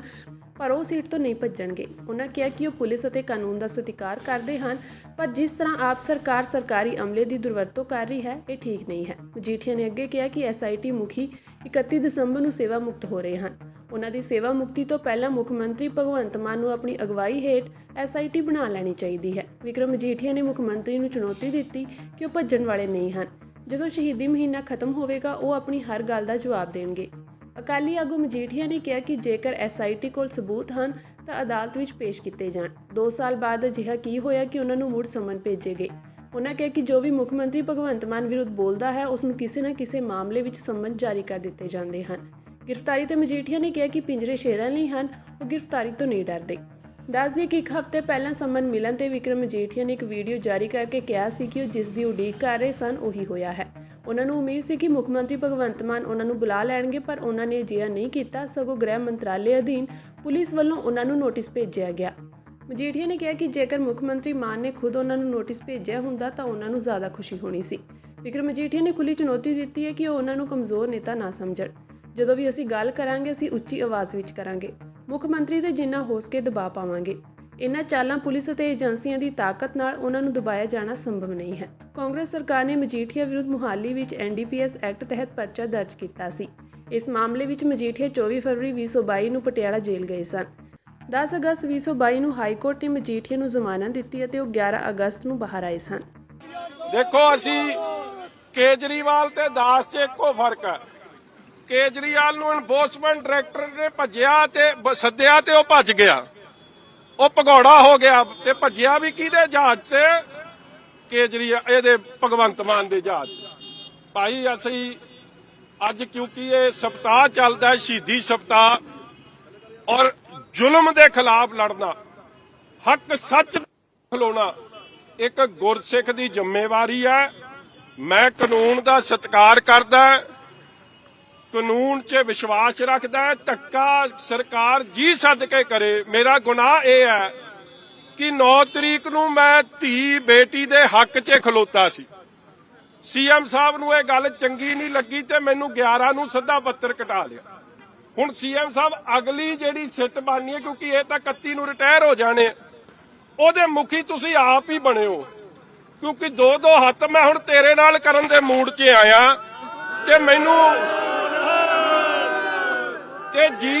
ਪਰ ਉਹ ਸੀਟ ਤੋਂ ਨਹੀਂ ਭੱਜਣਗੇ। ਉਹਨਾਂ ਕਿਹਾ ਕਿ ਉਹ ਪੁਲਿਸ ਅਤੇ ਕਾਨੂੰਨ ਦਾ ਸਤਿਕਾਰ ਕਰਦੇ ਹਨ, ਪਰ ਜਿਸ ਤਰ੍ਹਾਂ ਆਪ ਸਰਕਾਰ ਸਰਕਾਰੀ ਅਮਲੇ ਦੀ ਦੁਰਵਰਤੋਂ ਕਰ ਰਹੀ ਹੈ, ਇਹ ਠੀਕ ਨਹੀਂ ਹੈ। ਮਜੀਠੀਆ ਨੇ ਅੱਗੇ ਕਿਹਾ ਕਿ SIT ਮੁਖੀ 31 ਦਸੰਬਰ ਨੂੰ ਸੇਵਾ ਮੁਕਤ ਹੋ ਰਹੇ ਹਨ। ਉਹਨਾਂ ਦੀ ਸੇਵਾ ਮੁਕਤੀ ਤੋਂ ਪਹਿਲਾਂ ਮੁੱਖ ਮੰਤਰੀ ਭਗਵੰਤ ਮਾਨ ਨੂੰ ਆਪਣੀ ਅਗਵਾਈ ਹੇਠ SIT ਬਣਾ ਲੈਣੀ ਚਾਹੀਦੀ ਹੈ। ਵਿਕਰਮ ਮਜੀਠੀਆ ਨੇ ਮੁੱਖ ਮੰਤਰੀ ਨੂੰ ਚੁਣੌਤੀ ਦਿੱਤੀ ਕਿ ਉਹ ਭੱਜਣ ਵਾਲੇ ਨਹੀਂ ਹਨ। ਜਦੋਂ ਸ਼ਹੀਦੀ ਮਹੀਨਾ ਖਤਮ ਹੋਵੇਗਾ, ਉਹ ਆਪਣੀ ਹਰ ਗੱਲ ਦਾ ਜਵਾਬ ਦੇਣਗੇ। ਅਕਾਲੀ ਆਗੂ ਮਜੀਠੀਆ ਨੇ ਕਿਹਾ ਕਿ ਜੇਕਰ SIT ਕੋਲ ਸਬੂਤ ਹਨ ਤਾਂ ਅਦਾਲਤ ਵਿੱਚ ਪੇਸ਼ ਕੀਤੇ ਜਾਣ। 2 ਸਾਲ ਬਾਅਦ ਅਜਿਹਾ ਕੀ ਹੋਇਆ ਕਿ ਉਹਨਾਂ ਨੂੰ ਮੁੜ ਸਮਨ ਭੇਜੇ ਗਏ। ਉਹਨਾਂ ਕਿਹਾ ਕਿ ਜੋ ਵੀ ਮੁੱਖ ਮੰਤਰੀ ਭਗਵੰਤ ਮਾਨ ਵਿਰੁੱਧ ਬੋਲਦਾ ਹੈ, ਉਸ ਨੂੰ ਕਿਸੇ ਨਾ ਕਿਸੇ ਮਾਮਲੇ ਵਿੱਚ ਸਮਨ ਜਾਰੀ ਕਰ ਦਿੱਤੇ ਜਾਂਦੇ ਹਨ। ਗ੍ਰਿਫਤਾਰੀ ਤੇ ਮਜੀਠੀਆ ਨੇ ਕਿਹਾ ਕਿ ਪਿੰਜਰੇ ਸ਼ੇਰਾਂ ਲਈ ਹਨ, ਉਹ ਗ੍ਰਿਫਤਾਰੀ ਤੋਂ ਨਹੀਂ ਡਰਦੇ। ਦੱਸ ਦਈਏ ਕਿ 1 ਹਫ਼ਤੇ ਪਹਿਲਾਂ ਸਮਨ ਮਿਲਣ ਤੇ ਵਿਕਰਮ ਮਜੀਠੀਆ ਨੇ ਇੱਕ ਵੀਡੀਓ ਜਾਰੀ ਕਰਕੇ ਕਿਹਾ ਸੀ ਕਿ ਉਹ ਜਿਸ ਦੀ ਉਡੀਕ ਕਰ ਰਹੇ ਸਨ, ਉਹੀ ਹੋਇਆ ਹੈ। ਉਹਨਾਂ ਨੂੰ ਉਮੀਦ ਸੀ ਕਿ ਮੁੱਖ ਮੰਤਰੀ ਭਗਵੰਤ ਮਾਨ ਉਹਨਾਂ ਨੂੰ ਬੁਲਾ ਲੈਣਗੇ, ਪਰ ਉਹਨਾਂ ਨੇ ਅਜਿਹਾ ਨਹੀਂ ਕੀਤਾ। ਸਗੋਂ ਗ੍ਰਹਿ ਮੰਤਰਾਲੇ ਅਧੀਨ ਪੁਲਿਸ ਵੱਲੋਂ ਉਹਨਾਂ ਨੂੰ ਨੋਟਿਸ ਭੇਜਿਆ ਗਿਆ। ਮਜੀਠੀਆ ਨੇ ਕਿਹਾ ਕਿ ਜੇਕਰ ਮੁੱਖ ਮੰਤਰੀ ਮਾਨ ਨੇ ਖੁਦ ਉਹਨਾਂ ਨੂੰ ਨੋਟਿਸ ਭੇਜਿਆ ਹੁੰਦਾ ਤਾਂ ਉਹਨਾਂ ਨੂੰ ਜ਼ਿਆਦਾ ਖੁਸ਼ੀ ਹੋਣੀ ਸੀ, ਵਿਕਰਮ ਮਜੀਠੀਆ ਨੇ ਖੁੱਲ੍ਹੀ ਚੁਣੌਤੀ ਦਿੱਤੀ ਹੈ ਕਿ ਉਹ ਉਹਨਾਂ ਨੂੰ ਕਮਜ਼ੋਰ ਨੇਤਾ ਨਾ ਸਮਝਣ। ਜਦੋਂ ਵੀ ਅਸੀਂ ਗੱਲ ਕਰਾਂਗੇ ਅਸੀਂ ਉੱਚੀ ਆਵਾਜ਼ ਵਿੱਚ ਕਰਾਂਗੇ। ਮੁੱਖ ਮੰਤਰੀ ਤੇ ਜਿੰਨਾ ਹੋ ਸਕੇ ਦਬਾਅ ਪਾਵਾਂਗੇ। ਇਨ੍ਹਾਂ ਚਾਲਾਂ ਪੁਲਿਸ ਅਤੇ ਏਜੰਸੀਆਂ ਦੀ ਤਾਕਤ ਨਾਲ ਉਹਨਾਂ ਨੂੰ ਦਬਾਇਆ ਜਾਣਾ ਸੰਭਵ ਨਹੀਂ ਹੈ। ਕਾਂਗਰਸ ਸਰਕਾਰ ਨੇ ਮਜੀਠੀਆ ਵਿਰੁੱਧ ਮੁਹਾਲੀ ਵਿੱਚ NDPS ਐਕਟ ਤਹਿਤ ਪਰਚਾ ਦਰਜ ਕੀਤਾ ਸੀ। ਇਸ ਮਾਮਲੇ ਵਿੱਚ ਮਜੀਠੀਆ 24 ਫਰਵਰੀ 2022 ਨੂੰ ਪਟਿਆਲਾ ਜੇਲ੍ਹ ਗਏ ਸਨ। 10 ਅਗਸਤ 2022 ਨੂੰ ਹਾਈ ਕੋਰਟ ਨੇ ਮਜੀਠੀਆ ਨੂੰ ਜ਼ਮਾਨਤ ਦਿੱਤੀ ਅਤੇ ਉਹ 11 ਅਗਸਤ ਨੂੰ ਬਾਹਰ ਆਏ ਸਨ। ਦੇਖੋ ਅਸੀਂ ਕੇਜਰੀਵਾਲ ਤੇ ਦਾਸ 'ਚ ਇੱਕੋ ਫਰਕ ਹੈ। ਕੇਜਰੀਵਾਲ ਨੂੰ ਐਨਫੋਰਸਮੈਂਟ ਡਾਇਰੈਕਟਰ ਨੇ ਭੱਜਿਆ ਤੇ ਸੱਦਿਆ ਤੇ ਉਹ ਭੱਜ ਗਿਆ, ਉਹ ਭਗੌੜਾ ਹੋ ਗਿਆ ਤੇ ਭੱਜਿਆ ਵੀ ਕਿਹਦੇ ਜਹਾਜ਼ 'ਚ? ਕੇਜਰੀਵਾਲ ਇਹਦੇ ਭਗਵੰਤ ਮਾਨ ਦੇ ਜਹਾਜ਼। ਭਾਈ ਅਸੀਂ ਅੱਜ ਕਿਉਂਕਿ ਇਹ ਸਪਤਾਹ ਚੱਲਦਾ ਸ਼ਹੀਦੀ ਸਪਤਾਹ ਔਰ ਜ਼ੁਲਮ ਦੇ ਖਿਲਾਫ ਲੜਨਾ, ਹੱਕ ਸੱਚ ਖਲੋਣਾ ਇੱਕ ਗੁਰਸਿੱਖ ਦੀ ਜ਼ਿੰਮੇਵਾਰੀ ਹੈ। ਮੈਂ ਕਾਨੂੰਨ ਦਾ ਸਤਿਕਾਰ ਕਰਦਾ, ਕਾਨੂੰਨ 'ਚ ਵਿਸ਼ਵਾਸ ਰੱਖਦਾ। ਧੱਕਾ ਸਰਕਾਰ ਜੀ ਸੱਦ ਕੇ ਕਰੇ। ਮੇਰਾ ਗੁਨਾਹ ਇਹ ਹੈ ਕਿ 9 ਤਰੀਕ ਨੂੰ ਮੈਂ ਧੀ ਬੇਟੀ ਦੇ ਹੱਕ 'ਚ ਖਲੋਤਾ ਸੀ। CM ਸਾਹਿਬ ਨੂੰ ਇਹ ਗੱਲ ਚੰਗੀ ਨਹੀਂ ਲੱਗੀ ਤੇ ਮੈਨੂੰ 11 ਨੂੰ ਸੱਦਾ ਪੱਤਰ ਕਟਾ ਲਿਆ। ਹੁਣ CM ਸਾਹਿਬ ਅਗਲੀ ਜਿਹੜੀ ਸਿੱਟ ਬਣਨੀ ਹੈ, ਕਿਉਂਕਿ ਇਹ ਤਾਂ 31 ਨੂੰ ਰਿਟਾਇਰ ਹੋ ਜਾਣੇ, ਉਹਦੇ ਮੁਖੀ ਤੁਸੀਂ ਆਪ ਹੀ ਬਣਿਓ। ਕਿਉਂਕਿ 2-2 ਹੱਥ ਮੈਂ ਹੁਣ ਤੇਰੇ ਨਾਲ ਕਰਨ ਦੇ ਮੂਡ 'ਚ ਆਇਆ ਤੇ ਮੈਨੂੰ ਤੇ ਜੀ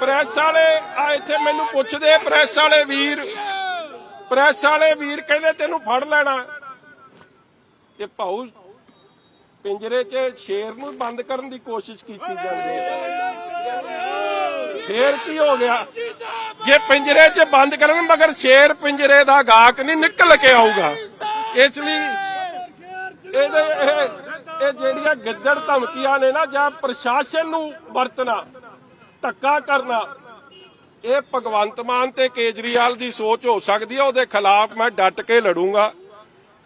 ਪ੍ਰੈਸ ਵਾਲੇ ਆ ਇੱਥੇ ਮੈਨੂੰ ਪੁੱਛਦੇ, ਪ੍ਰੈਸ ਵਾਲੇ ਵੀਰ ਕਹਿੰਦੇ ਤੈਨੂੰ ਫੜ ਲੈਣਾ ਤੇ ਭਾਊ ਪਿੰਜਰੇ 'ਚ ਸ਼ੇਰ ਨੂੰ ਬੰਦ ਕਰਨ ਦੀ ਕੋਸ਼ਿਸ਼ ਕੀਤੀ ਜਾਂਦੀ ਹੈ। ਫੇਰ ਕੀ ਹੋ ਗਿਆ ਜੇ ਪਿੰਜਰੇ 'ਚ ਬੰਦ ਕਰਨ, ਮਗਰ ਸ਼ੇਰ ਪਿੰਜਰੇ ਦਾ ਗਾਹਕ ਨਹੀਂ ਨਿਕਲ ਕੇ ਆਊਗਾ। ਇਸ ਲਈ ਇਹ ਜਿਹੜੀਆਂ ਗਿੱਦੜ ਧਮਕੀਆਂ ਨੇ ਨਾ, ਜਾਂ ਪ੍ਰਸ਼ਾਸਨ ਨੂੰ ਵਰਤਣਾ, ਧੱਕਾ ਕਰਨਾ, ਇਹ ਭਗਵੰਤ ਮਾਨ ਤੇ ਕੇਜਰੀਵਾਲ ਦੀ ਸੋਚ ਹੋ ਸਕਦੀ ਹੈ। ਉਹਦੇ ਖਿਲਾਫ ਮੈਂ ਡਟ ਕੇ ਲੜੂੰਗਾ।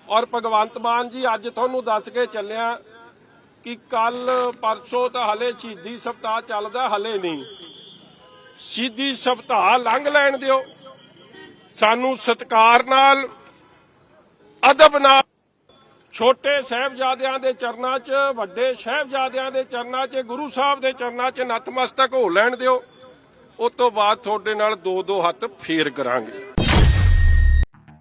ਔਰ ਭਗਵੰਤ ਮਾਨ ਜੀ ਅੱਜ ਤੁਹਾਨੂੰ ਦੱਸ ਕੇ ਚੱਲਿਆ ਕਿ ਕੱਲ ਪਰਸੋਂ ਤਾਂ ਹਲੇ ਸ਼ਹੀਦੀ ਸਪਤਾਹ ਚੱਲਦਾ, ਹਲੇ ਨਹੀਂ। ਸ਼ਹੀਦੀ ਸਪਤਾਹ ਲੰਘ ਲੈਣ ਦਿਓ। ਸਾਨੂੰ ਸਤਿਕਾਰ ਨਾਲ, ਅਦਬ ਨਾਲ ਛੋਟੇ ਸਾਹਿਬਜ਼ਾਦਿਆਂ ਦੇ ਚਰਨਾਂ 'ਚ, ਵੱਡੇ ਸਾਹਿਬਜ਼ਾਦਿਆਂ ਦੇ ਚਰਨਾਂ 'ਚ, ਗੁਰੂ ਸਾਹਿਬ ਦੇ ਚਰਨਾਂ 'ਚ ਨਤਮਸਤਕ ਹੋ ਲੈਣ ਦਿਓ। ਉਸ ਤੋਂ ਬਾਅਦ ਤੁਹਾਡੇ ਨਾਲ 2-2 ਹੱਥ ਫੇਰ ਕਰਾਂਗੇ।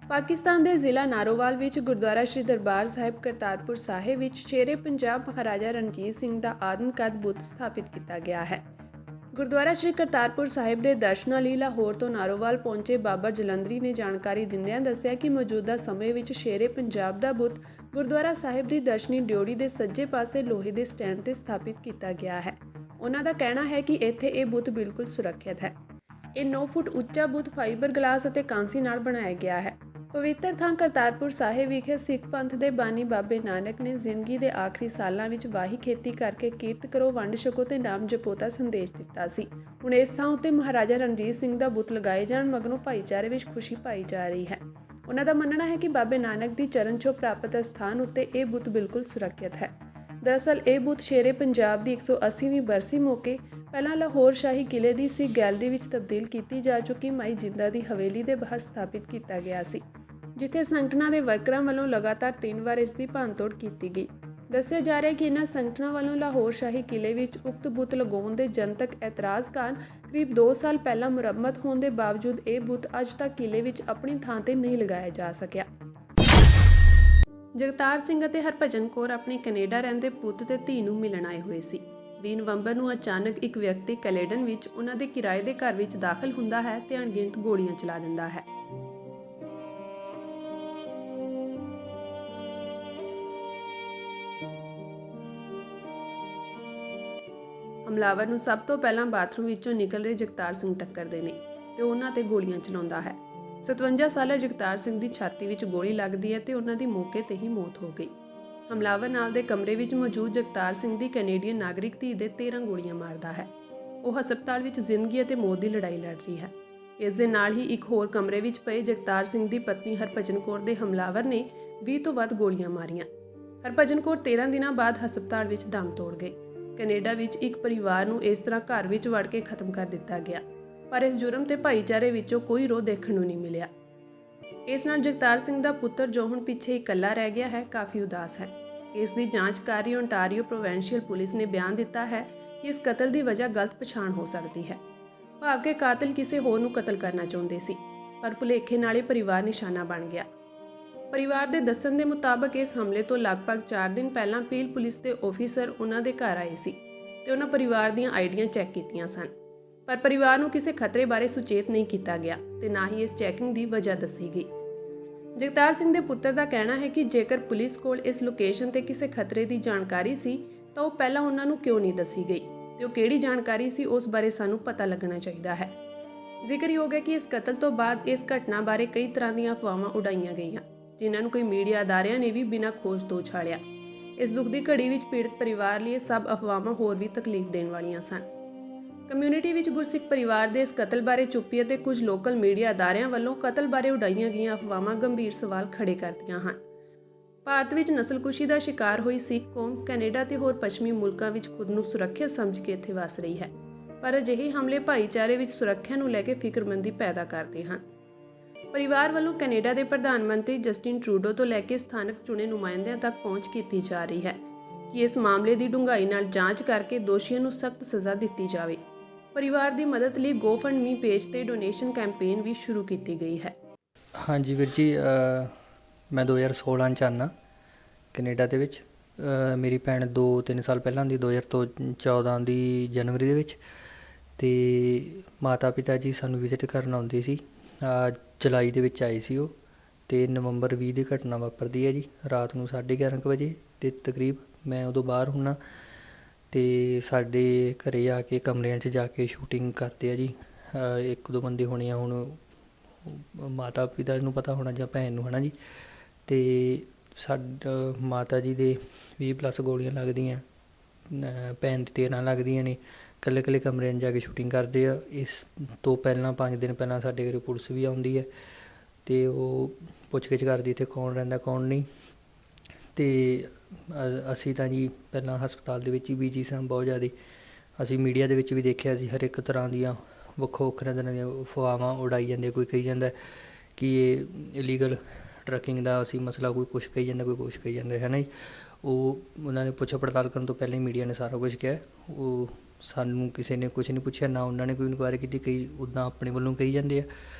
ਪਾਕਿਸਤਾਨ ਦੇ ਜ਼ਿਲ੍ਹਾ ਨਾਰੋਵਾਲ ਵਿੱਚ ਗੁਰਦੁਆਰਾ ਸ਼੍ਰੀ ਦਰਬਾਰ ਸਾਹਿਬ ਕਰਤਾਰਪੁਰ ਸਾਹਿਬ ਵਿੱਚ ਸ਼ੇਰੇ ਪੰਜਾਬ ਮਹਾਰਾਜਾ ਰਣਜੀਤ ਸਿੰਘ ਦਾ ਆਦਮਕਦ ਬੁੱਤ ਸਥਾਪਿਤ ਕੀਤਾ ਗਿਆ ਹੈ। ਗੁਰਦੁਆਰਾ ਸ਼੍ਰੀ ਕਰਤਾਰਪੁਰ ਸਾਹਿਬ ਦੇ ਦਰਸ਼ਨਾਂ ਲਈ ਲਾਹੌਰ ਤੋਂ ਨਾਰੋਵਾਲ ਪਹੁੰਚੇ ਬਾਬਾ ਜਲੰਧਰੀ ਨੇ ਜਾਣਕਾਰੀ ਦਿੰਦਿਆਂ ਦੱਸਿਆ ਕਿ ਮੌਜੂਦਾ ਸਮੇਂ ਵਿੱਚ ਸ਼ੇਰੇ ਪੰਜਾਬ ਦਾ ਬੁੱਤ ਗੁਰਦੁਆਰਾ ਸਾਹਿਬ ਦੀ ਦਰਸ਼ਨੀ ਡਿਓੜੀ ਦੇ ਸੱਜੇ ਪਾਸੇ ਲੋਹੇ ਦੇ ਸਟੈਂਡ ਤੇ ਸਥਾਪਿਤ ਕੀਤਾ ਗਿਆ ਹੈ। ਉਹਨਾਂ ਦਾ ਕਹਿਣਾ ਹੈ ਕਿ ਇੱਥੇ ਇਹ ਬੁੱਤ ਬਿਲਕੁਲ ਸੁਰੱਖਿਅਤ ਹੈ। ਇਹ 9 ਫੁੱਟ ਉੱਚਾ ਬੁੱਤ ਫਾਈਬਰ ਗਲਾਸ ਅਤੇ ਕਾਂਸੀ ਨਾਲ ਬਣਾਇਆ ਗਿਆ ਹੈ। ਪਵਿੱਤਰ ਥਾਂ ਕਰਤਾਰਪੁਰ ਸਾਹਿਬ ਵਿਖੇ ਸਿੱਖ ਪੰਥ ਦੇ ਬਾਨੀ ਬਾਬੇ ਨਾਨਕ ਨੇ ਜ਼ਿੰਦਗੀ ਦੇ ਆਖਰੀ ਸਾਲਾਂ ਵਿੱਚ ਵਾਹੀ ਖੇਤੀ ਕਰਕੇ ਕੀਰਤ ਕਰੋ, ਵੰਡ ਛਕੋ ਤੇ ਨਾਮ ਜਪੋ ਦਾ ਸੰਦੇਸ਼ ਦਿੱਤਾ ਸੀ। ਹੁਣ ਇਸ ਥਾਂ ਉੱਤੇ ਮਹਾਰਾਜਾ ਰਣਜੀਤ ਸਿੰਘ ਦਾ ਬੁੱਤ ਲਗਾਏ ਜਾਣ ਮਗਰੋਂ ਭਾਈਚਾਰੇ ਵਿੱਚ ਖੁਸ਼ੀ ਪਾਈ ਜਾ ਰਹੀ ਹੈ। ਉਹਨਾਂ ਦਾ ਮੰਨਣਾ ਹੈ ਕਿ ਬਾਬੇ ਨਾਨਕ ਦੀ ਚਰਨ ਛੋਹ ਪ੍ਰਾਪਤ ਸਥਾਨ ਉੱਤੇ ਇਹ ਬੁੱਤ ਬਿਲਕੁਲ ਸੁਰੱਖਿਅਤ ਹੈ। ਦਰਅਸਲ ਇਹ ਬੁੱਤ ਸ਼ੇਰੇ ਪੰਜਾਬ ਦੀ 180ਵੀਂ ਬਰਸੀ ਮੌਕੇ ਪਹਿਲਾਂ ਲਾਹੌਰ ਸ਼ਾਹੀ ਕਿਲੇ ਦੀ ਸਿੱਖ ਗੈਲਰੀ ਵਿੱਚ ਤਬਦੀਲ ਕੀਤੀ ਜਾ ਚੁੱਕੀ ਮਾਈ ਜਿੰਦਾ ਦੀ ਹਵੇਲੀ ਦੇ ਬਾਹਰ ਸਥਾਪਿਤ ਕੀਤਾ ਗਿਆ ਸੀ, ਜਿੱਥੇ ਸੰਗਠਨਾਂ ਦੇ ਵਰਕਰਾਂ ਵੱਲੋਂ ਲਗਾਤਾਰ 3 ਵਾਰ ਇਸ ਦੀ ਭੰਨਤੋੜ ਕੀਤੀ ਗਈ। ਦੱਸਿਆ ਜਾ ਰਿਹਾ ਹੈ ਕਿ ਇਨ੍ਹਾਂ ਸੰਗਠਨਾਂ ਵੱਲੋਂ ਲਾਹੌਰ ਸ਼ਾਹੀ ਕਿਲੇ ਵਿੱਚ ਉਕਤ ਬੁੱਤ ਲਗਾਉਣ ਦੇ ਜਨਤਕ ਐਤਰਾਜ਼ ਕਾਰਨ ਕਰੀਬ 2 ਸਾਲ ਪਹਿਲਾਂ ਮੁਰੰਮਤ ਹੋਣ ਦੇ ਬਾਵਜੂਦ ਇਹ ਬੁੱਤ ਅੱਜ ਤੱਕ ਕਿਲੇ ਵਿੱਚ ਆਪਣੀ ਥਾਂ ਤੇ ਨਹੀਂ ਲਗਾਇਆ ਜਾ ਸਕਿਆ। ਜਗਤਾਰ ਸਿੰਘ ਅਤੇ ਹਰਭਜਨ ਕੌਰ ਆਪਣੇ ਕੈਨੇਡਾ ਰਹਿੰਦੇ ਪੁੱਤ ਤੇ ਧੀ ਨੂੰ ਮਿਲਣ ਆਏ ਹੋਏ ਸੀ। 20 ਨਵੰਬਰ ਨੂੰ ਅਚਾਨਕ ਇੱਕ ਵਿਅਕਤੀ ਕੈਲੇਡਨ ਵਿੱਚ ਉਹਨਾਂ ਦੇ ਕਿਰਾਏ ਦੇ ਘਰ ਵਿੱਚ ਦਾਖਲ ਹੁੰਦਾ ਹੈ ਤੇ ਅਣਗਿਣਤ ਗੋਲੀਆਂ ਚਲਾ ਦਿੰਦਾ ਹੈ। ਹਮਲਾਵਰ ਨੂੰ ਸਭ ਤੋਂ ਪਹਿਲਾਂ ਬਾਥਰੂਮ ਵਿੱਚੋਂ ਨਿਕਲ ਰਹੇ ਜਗਤਾਰ ਸਿੰਘ ਟੱਕਰਦੇ ਨੇ ਤੇ ਉਹਨਾਂ ਤੇ ਗੋਲੀਆਂ ਚਲਾਉਂਦਾ ਹੈ। 57 ਸਾਲਾ ਜਗਤਾਰ ਸਿੰਘ ਦੀ ਛਾਤੀ ਵਿੱਚ ਗੋਲੀ ਲੱਗਦੀ ਹੈ ਤੇ ਉਹਨਾਂ ਦੀ ਮੌਕੇ ਤੇ ਹੀ ਮੌਤ ਹੋ ਗਈ। ਹਮਲਾਵਰ ਨਾਲ ਦੇ ਕਮਰੇ ਵਿੱਚ ਮੌਜੂਦ ਜਗਤਾਰ ਸਿੰਘ ਦੀ ਕੈਨੇਡੀਅਨ ਨਾਗਰਿਕ ਧੀ ਦੇ 13 ਗੋਲੀਆਂ ਮਾਰਦਾ ਹੈ। ਉਹ ਹਸਪਤਾਲ ਵਿੱਚ ਜ਼ਿੰਦਗੀ ਅਤੇ ਮੌਤ ਦੀ ਲੜਾਈ ਲੜ ਰਹੀ ਹੈ। ਇਸ ਦੇ ਨਾਲ ਹੀ ਇੱਕ ਹੋਰ ਕਮਰੇ ਵਿੱਚ ਪਏ ਜਗਤਾਰ ਸਿੰਘ ਦੀ ਪਤਨੀ ਹਰਭਜਨ ਕੌਰ ਦੇ ਹਮਲਾਵਰ ਨੇ 20 ਤੋਂ ਵੱਧ ਗੋਲੀਆਂ ਮਾਰੀਆਂ। ਹਰਭਜਨ ਕੌਰ 13 ਦਿਨਾਂ ਬਾਅਦ ਹਸਪਤਾਲ ਵਿੱਚ ਦਮ ਤੋੜ ਗਏ। ਕੈਨੇਡਾ ਵਿੱਚ ਇੱਕ ਪਰਿਵਾਰ ਨੂੰ ਇਸ ਤਰ੍ਹਾਂ ਘਰ ਵਿੱਚ ਵੜ ਕੇ ਖਤਮ ਕਰ ਦਿੱਤਾ ਗਿਆ, ਪਰ ਇਸ ਜੁਰਮ ਤੇ ਭਾਈਚਾਰੇ ਵਿੱਚੋਂ ਕੋਈ ਰੋਹ ਦੇਖਣ ਨੂੰ ਨਹੀਂ ਮਿਲਿਆ। ਇਸ ਨਾਲ ਜਗਤਾਰ ਸਿੰਘ ਦਾ ਪੁੱਤਰ ਜੋ ਹੁਣ ਪਿੱਛੇ ਇਕੱਲਾ ਰਹਿ ਗਿਆ ਹੈ ਕਾਫੀ ਉਦਾਸ ਹੈ। ਇਸ ਦੀ ਜਾਂਚ ਕਰ ਰਹੀ ਓਨਟਾਰੀਓ ਪ੍ਰੋਵਿੰਸ਼ੀਅਲ ਪੁਲਿਸ ਨੇ ਬਿਆਨ ਦਿੱਤਾ ਹੈ ਕਿ ਇਸ ਕਤਲ ਦੀ ਵਜ੍ਹਾ ਗਲਤ ਪਛਾਣ ਹੋ ਸਕਦੀ ਹੈ। ਭਾਵ ਕਿ ਕਾਤਲ ਕਿਸੇ ਹੋਰ ਨੂੰ ਕਤਲ ਕਰਨਾ ਚਾਹੁੰਦੇ ਸੀ, ਪਰ ਭੁਲੇਖੇ ਨਾਲ ਹੀ ਪਰਿਵਾਰ ਨਿਸ਼ਾਨਾ ਬਣ ਗਿਆ। ਪਰਿਵਾਰ ਦੇ ਦੱਸਣ ਦੇ ਮੁਤਾਬਕ ਇਸ ਹਮਲੇ ਤੋਂ ਲਗਭਗ 4 ਦਿਨ ਪਹਿਲਾਂ ਪੀਲ ਪੁਲਿਸ ਦੇ ਆਫੀਸਰ ਉਹਨਾਂ ਦੇ ਘਰ ਆਏ ਸੀ ਤੇ ਉਹਨਾਂ ਪਰਿਵਾਰ ਦੀਆਂ ਆਈਡੀਆਂ ਚੈੱਕ ਕੀਤੀਆਂ ਸਨ, ਪਰ ਪਰਿਵਾਰ ਨੂੰ ਕਿਸੇ ਖਤਰੇ ਬਾਰੇ ਸੁਚੇਤ ਨਹੀਂ ਕੀਤਾ ਗਿਆ ਤੇ ਨਾ ਹੀ ਇਸ ਚੈਕਿੰਗ ਦੀ ਵਜ੍ਹਾ ਦੱਸੀ ਗਈ। ਜਗਤਾਰ ਸਿੰਘ ਦੇ ਪੁੱਤਰ ਦਾ ਕਹਿਣਾ ਹੈ ਕਿ ਜੇਕਰ ਪੁਲਿਸ ਕੋਲ ਇਸ ਲੋਕੇਸ਼ਨ ਤੇ ਕਿਸੇ ਖਤਰੇ ਦੀ ਜਾਣਕਾਰੀ ਸੀ ਤਾਂ ਉਹ ਪਹਿਲਾਂ ਉਹਨਾਂ ਨੂੰ ਕਿਉਂ ਨਹੀਂ ਦੱਸੀ ਗਈ ਤੇ ਉਹ ਕਿਹੜੀ ਜਾਣਕਾਰੀ ਸੀ ਉਸ ਬਾਰੇ ਸਾਨੂੰ ਪਤਾ ਲੱਗਣਾ ਚਾਹੀਦਾ ਹੈ। ਜ਼ਿਕਰਯੋਗ ਹੈ ਕਿ ਇਸ ਕਤਲ ਤੋਂ ਬਾਅਦ ਇਸ ਘਟਨਾ ਬਾਰੇ ਕਈ ਤਰ੍ਹਾਂ ਦੀਆਂ ਅਫਵਾਹਾਂ ਉਡਾਈਆਂ ਗਈਆਂ, ਜਿਨ੍ਹਾਂ ਨੂੰ ਕਈ ਮੀਡੀਆ ਅਦਾਰਿਆਂ ਨੇ ਵੀ ਬਿਨਾਂ ਖੋਜ ਤੋਂ ਉਛਾਲਿਆ। ਇਸ ਦੁੱਖ ਦੀ ਘੜੀ ਵਿੱਚ ਪੀੜਤ ਪਰਿਵਾਰ ਲਈ ਇਹ ਸਭ ਅਫਵਾਹਾਂ ਹੋਰ ਵੀ ਤਕਲੀਫ ਦੇਣ ਵਾਲੀਆਂ ਸਨ। ਕਮਿਊਨਿਟੀ ਵਿੱਚ ਗੁਰਸਿੱਖ ਪਰਿਵਾਰ ਦੇ ਇਸ ਕਤਲ ਬਾਰੇ ਚੁੱਪੀ ਅਤੇ ਕੁਝ ਲੋਕਲ ਮੀਡੀਆ ਅਦਾਰਿਆਂ ਵੱਲੋਂ ਕਤਲ ਬਾਰੇ ਉਡਾਈਆਂ ਗਈਆਂ ਅਫਵਾਹਾਂ ਗੰਭੀਰ ਸਵਾਲ ਖੜੇ ਕਰਦੀਆਂ ਹਨ। ਭਾਰਤ ਵਿੱਚ ਨਸਲਕੁਸ਼ੀ ਦਾ ਸ਼ਿਕਾਰ ਹੋਈ ਸਿੱਖ ਕੌਮ ਕੈਨੇਡਾ ਤੇ ਹੋਰ ਪੱਛਮੀ ਮੁਲਕਾਂ ਵਿੱਚ ਖੁਦ ਨੂੰ ਸੁਰੱਖਿਅਤ ਸਮਝ ਕੇ ਇੱਥੇ ਵਸ ਰਹੀ ਹੈ, ਪਰ ਅਜਿਹੇ ਹਮਲੇ ਭਾਈਚਾਰੇ ਵਿੱਚ ਸੁਰੱਖਿਆ ਨੂੰ ਲੈ ਕੇ ਫਿਕਰਮੰਦੀ ਪੈਦਾ ਕਰਦੇ ਹਨ। ਪਰਿਵਾਰ ਵੱਲੋਂ ਕੈਨੇਡਾ ਦੇ ਪ੍ਰਧਾਨ ਮੰਤਰੀ ਜਸਟਿਨ ਟਰੂਡੋ ਤੋਂ ਲੈ ਕੇ ਸਥਾਨਕ ਚੁਣੇ ਨੁਮਾਇੰਦਿਆਂ ਤੱਕ ਪਹੁੰਚ ਕੀਤੀ ਜਾ ਰਹੀ ਹੈ ਕਿ ਇਸ ਮਾਮਲੇ ਦੀ ਡੂੰਘਾਈ ਨਾਲ ਜਾਂਚ ਕਰਕੇ ਦੋਸ਼ੀਆਂ ਨੂੰ ਸਖਤ ਸਜ਼ਾ ਦਿੱਤੀ ਜਾਵੇ। ਪਰਿਵਾਰ ਦੀ ਮਦਦ ਲਈ GoFundMe ਪੇਜ ਤੇ ਡੋਨੇਸ਼ਨ ਕੈਂਪੇਨ ਵੀ ਸ਼ੁਰੂ ਕੀਤੀ ਗਈ ਹੈ। ਹਾਂਜੀ ਵੀਰ ਜੀ, ਮੈਂ 2016 ਚ ਆਉਣਾ ਕੈਨੇਡਾ ਦੇ ਵਿੱਚ। ਮੇਰੀ ਭੈਣ 2-3 ਸਾਲ ਪਹਿਲਾਂ ਦੀ 2014 ਦੀ ਜਨਵਰੀ ਦੇ ਵਿੱਚ, ਅਤੇ ਮਾਤਾ ਪਿਤਾ ਜੀ ਸਾਨੂੰ ਵਿਜ਼ਿਟ ਕਰਨ ਆਉਂਦੇ ਸੀ। ਜੁਲਾਈ ਦੇ ਵਿੱਚ ਆਏ ਸੀ ਉਹ, ਅਤੇ ਨਵੰਬਰ 20 ਦੀ ਘਟਨਾ ਵਾਪਰਦੀ ਹੈ ਜੀ, ਰਾਤ ਨੂੰ 11:30 ਵਜੇ ਦੇ ਤਕਰੀਬ। ਮੈਂ ਉਦੋਂ ਬਾਹਰ ਹੁੰਨਾ ਅਤੇ ਸਾਡੇ ਘਰ ਆ ਕੇ ਕਮਰਿਆਂ 'ਚ ਜਾ ਕੇ ਸ਼ੂਟਿੰਗ ਕਰਦੇ ਆ ਜੀ। 1-2 ਬੰਦੇ ਹੋਣੇ ਆ, ਹੁਣ ਮਾਤਾ ਪਿਤਾ ਨੂੰ ਪਤਾ ਹੋਣਾ ਜਾਂ ਭੈਣ ਨੂੰ, ਹੈ ਨਾ ਜੀ। ਅਤੇ ਮਾਤਾ ਜੀ ਦੇ 20+ ਗੋਲੀਆਂ ਲੱਗਦੀਆਂ, ਭੈਣ ਦੀ 13 ਲੱਗਦੀਆਂ ਨੇ। ਇਕੱਲੇ ਕਮਰਿਆਂ 'ਚ ਜਾ ਕੇ ਸ਼ੂਟਿੰਗ ਕਰਦੇ ਆ। ਇਸ ਤੋਂ ਪਹਿਲਾਂ 5 ਦਿਨ ਪਹਿਲਾਂ ਸਾਡੇ ਘਰ ਪੁਲਿਸ ਵੀ ਆਉਂਦੀ ਹੈ ਅਤੇ ਉਹ ਪੁੱਛਗਿੱਛ ਕਰਦੀ ਇੱਥੇ ਕੌਣ ਰਹਿੰਦਾ ਕੌਣ ਨਹੀਂ। ਅਤੇ ਅਸੀਂ ਤਾਂ ਜੀ ਪਹਿਲਾਂ ਹਸਪਤਾਲ ਦੇ ਵਿੱਚ ਹੀ ਬਿਜੀ ਸਾਂ ਬਹੁਤ ਜ਼ਿਆਦਾ। ਅਸੀਂ ਮੀਡੀਆ ਦੇ ਵਿੱਚ ਵੀ ਦੇਖਿਆ ਸੀ, ਹਰ ਇੱਕ ਤਰ੍ਹਾਂ ਦੀਆਂ ਵੱਖੋ ਵੱਖਰੇ ਤਰ੍ਹਾਂ ਦੀਆਂ ਅਫਵਾਹਾਂ ਉਡਾਈ ਜਾਂਦੇ। ਕੋਈ ਕਹੀ ਜਾਂਦਾ ਕਿ ਇਹ ਇਲੀਗਲ ਟਰੱਕਿੰਗ ਦਾ ਅਸੀਂ ਮਸਲਾ, ਕੋਈ ਕੁਛ ਕਹੀ ਜਾਂਦਾ, ਕੋਈ ਕੁਛ ਕਹੀ ਜਾਂਦਾ, ਹੈ ਨਾ ਜੀ। ਉਹਨਾਂ ਨੇ ਪੁੱਛ ਪੜਤਾਲ ਕਰਨ ਤੋਂ ਪਹਿਲਾਂ ਹੀ ਮੀਡੀਆ ਨੇ ਸਾਰਾ ਕੁਛ ਕਿਹਾ। ਉਹ ਸਾਨੂੰ ਕਿਸੇ ਨੇ ਕੁਛ ਨਹੀਂ ਪੁੱਛਿਆ, ਨਾ ਉਹਨਾਂ ਨੇ ਕੋਈ ਇਨਕੁਆਇਰੀ ਕੀਤੀ। ਕਈ ਉੱਦਾਂ ਆਪਣੇ ਵੱਲੋਂ ਕਹੀ ਜਾਂਦੇ ਆ।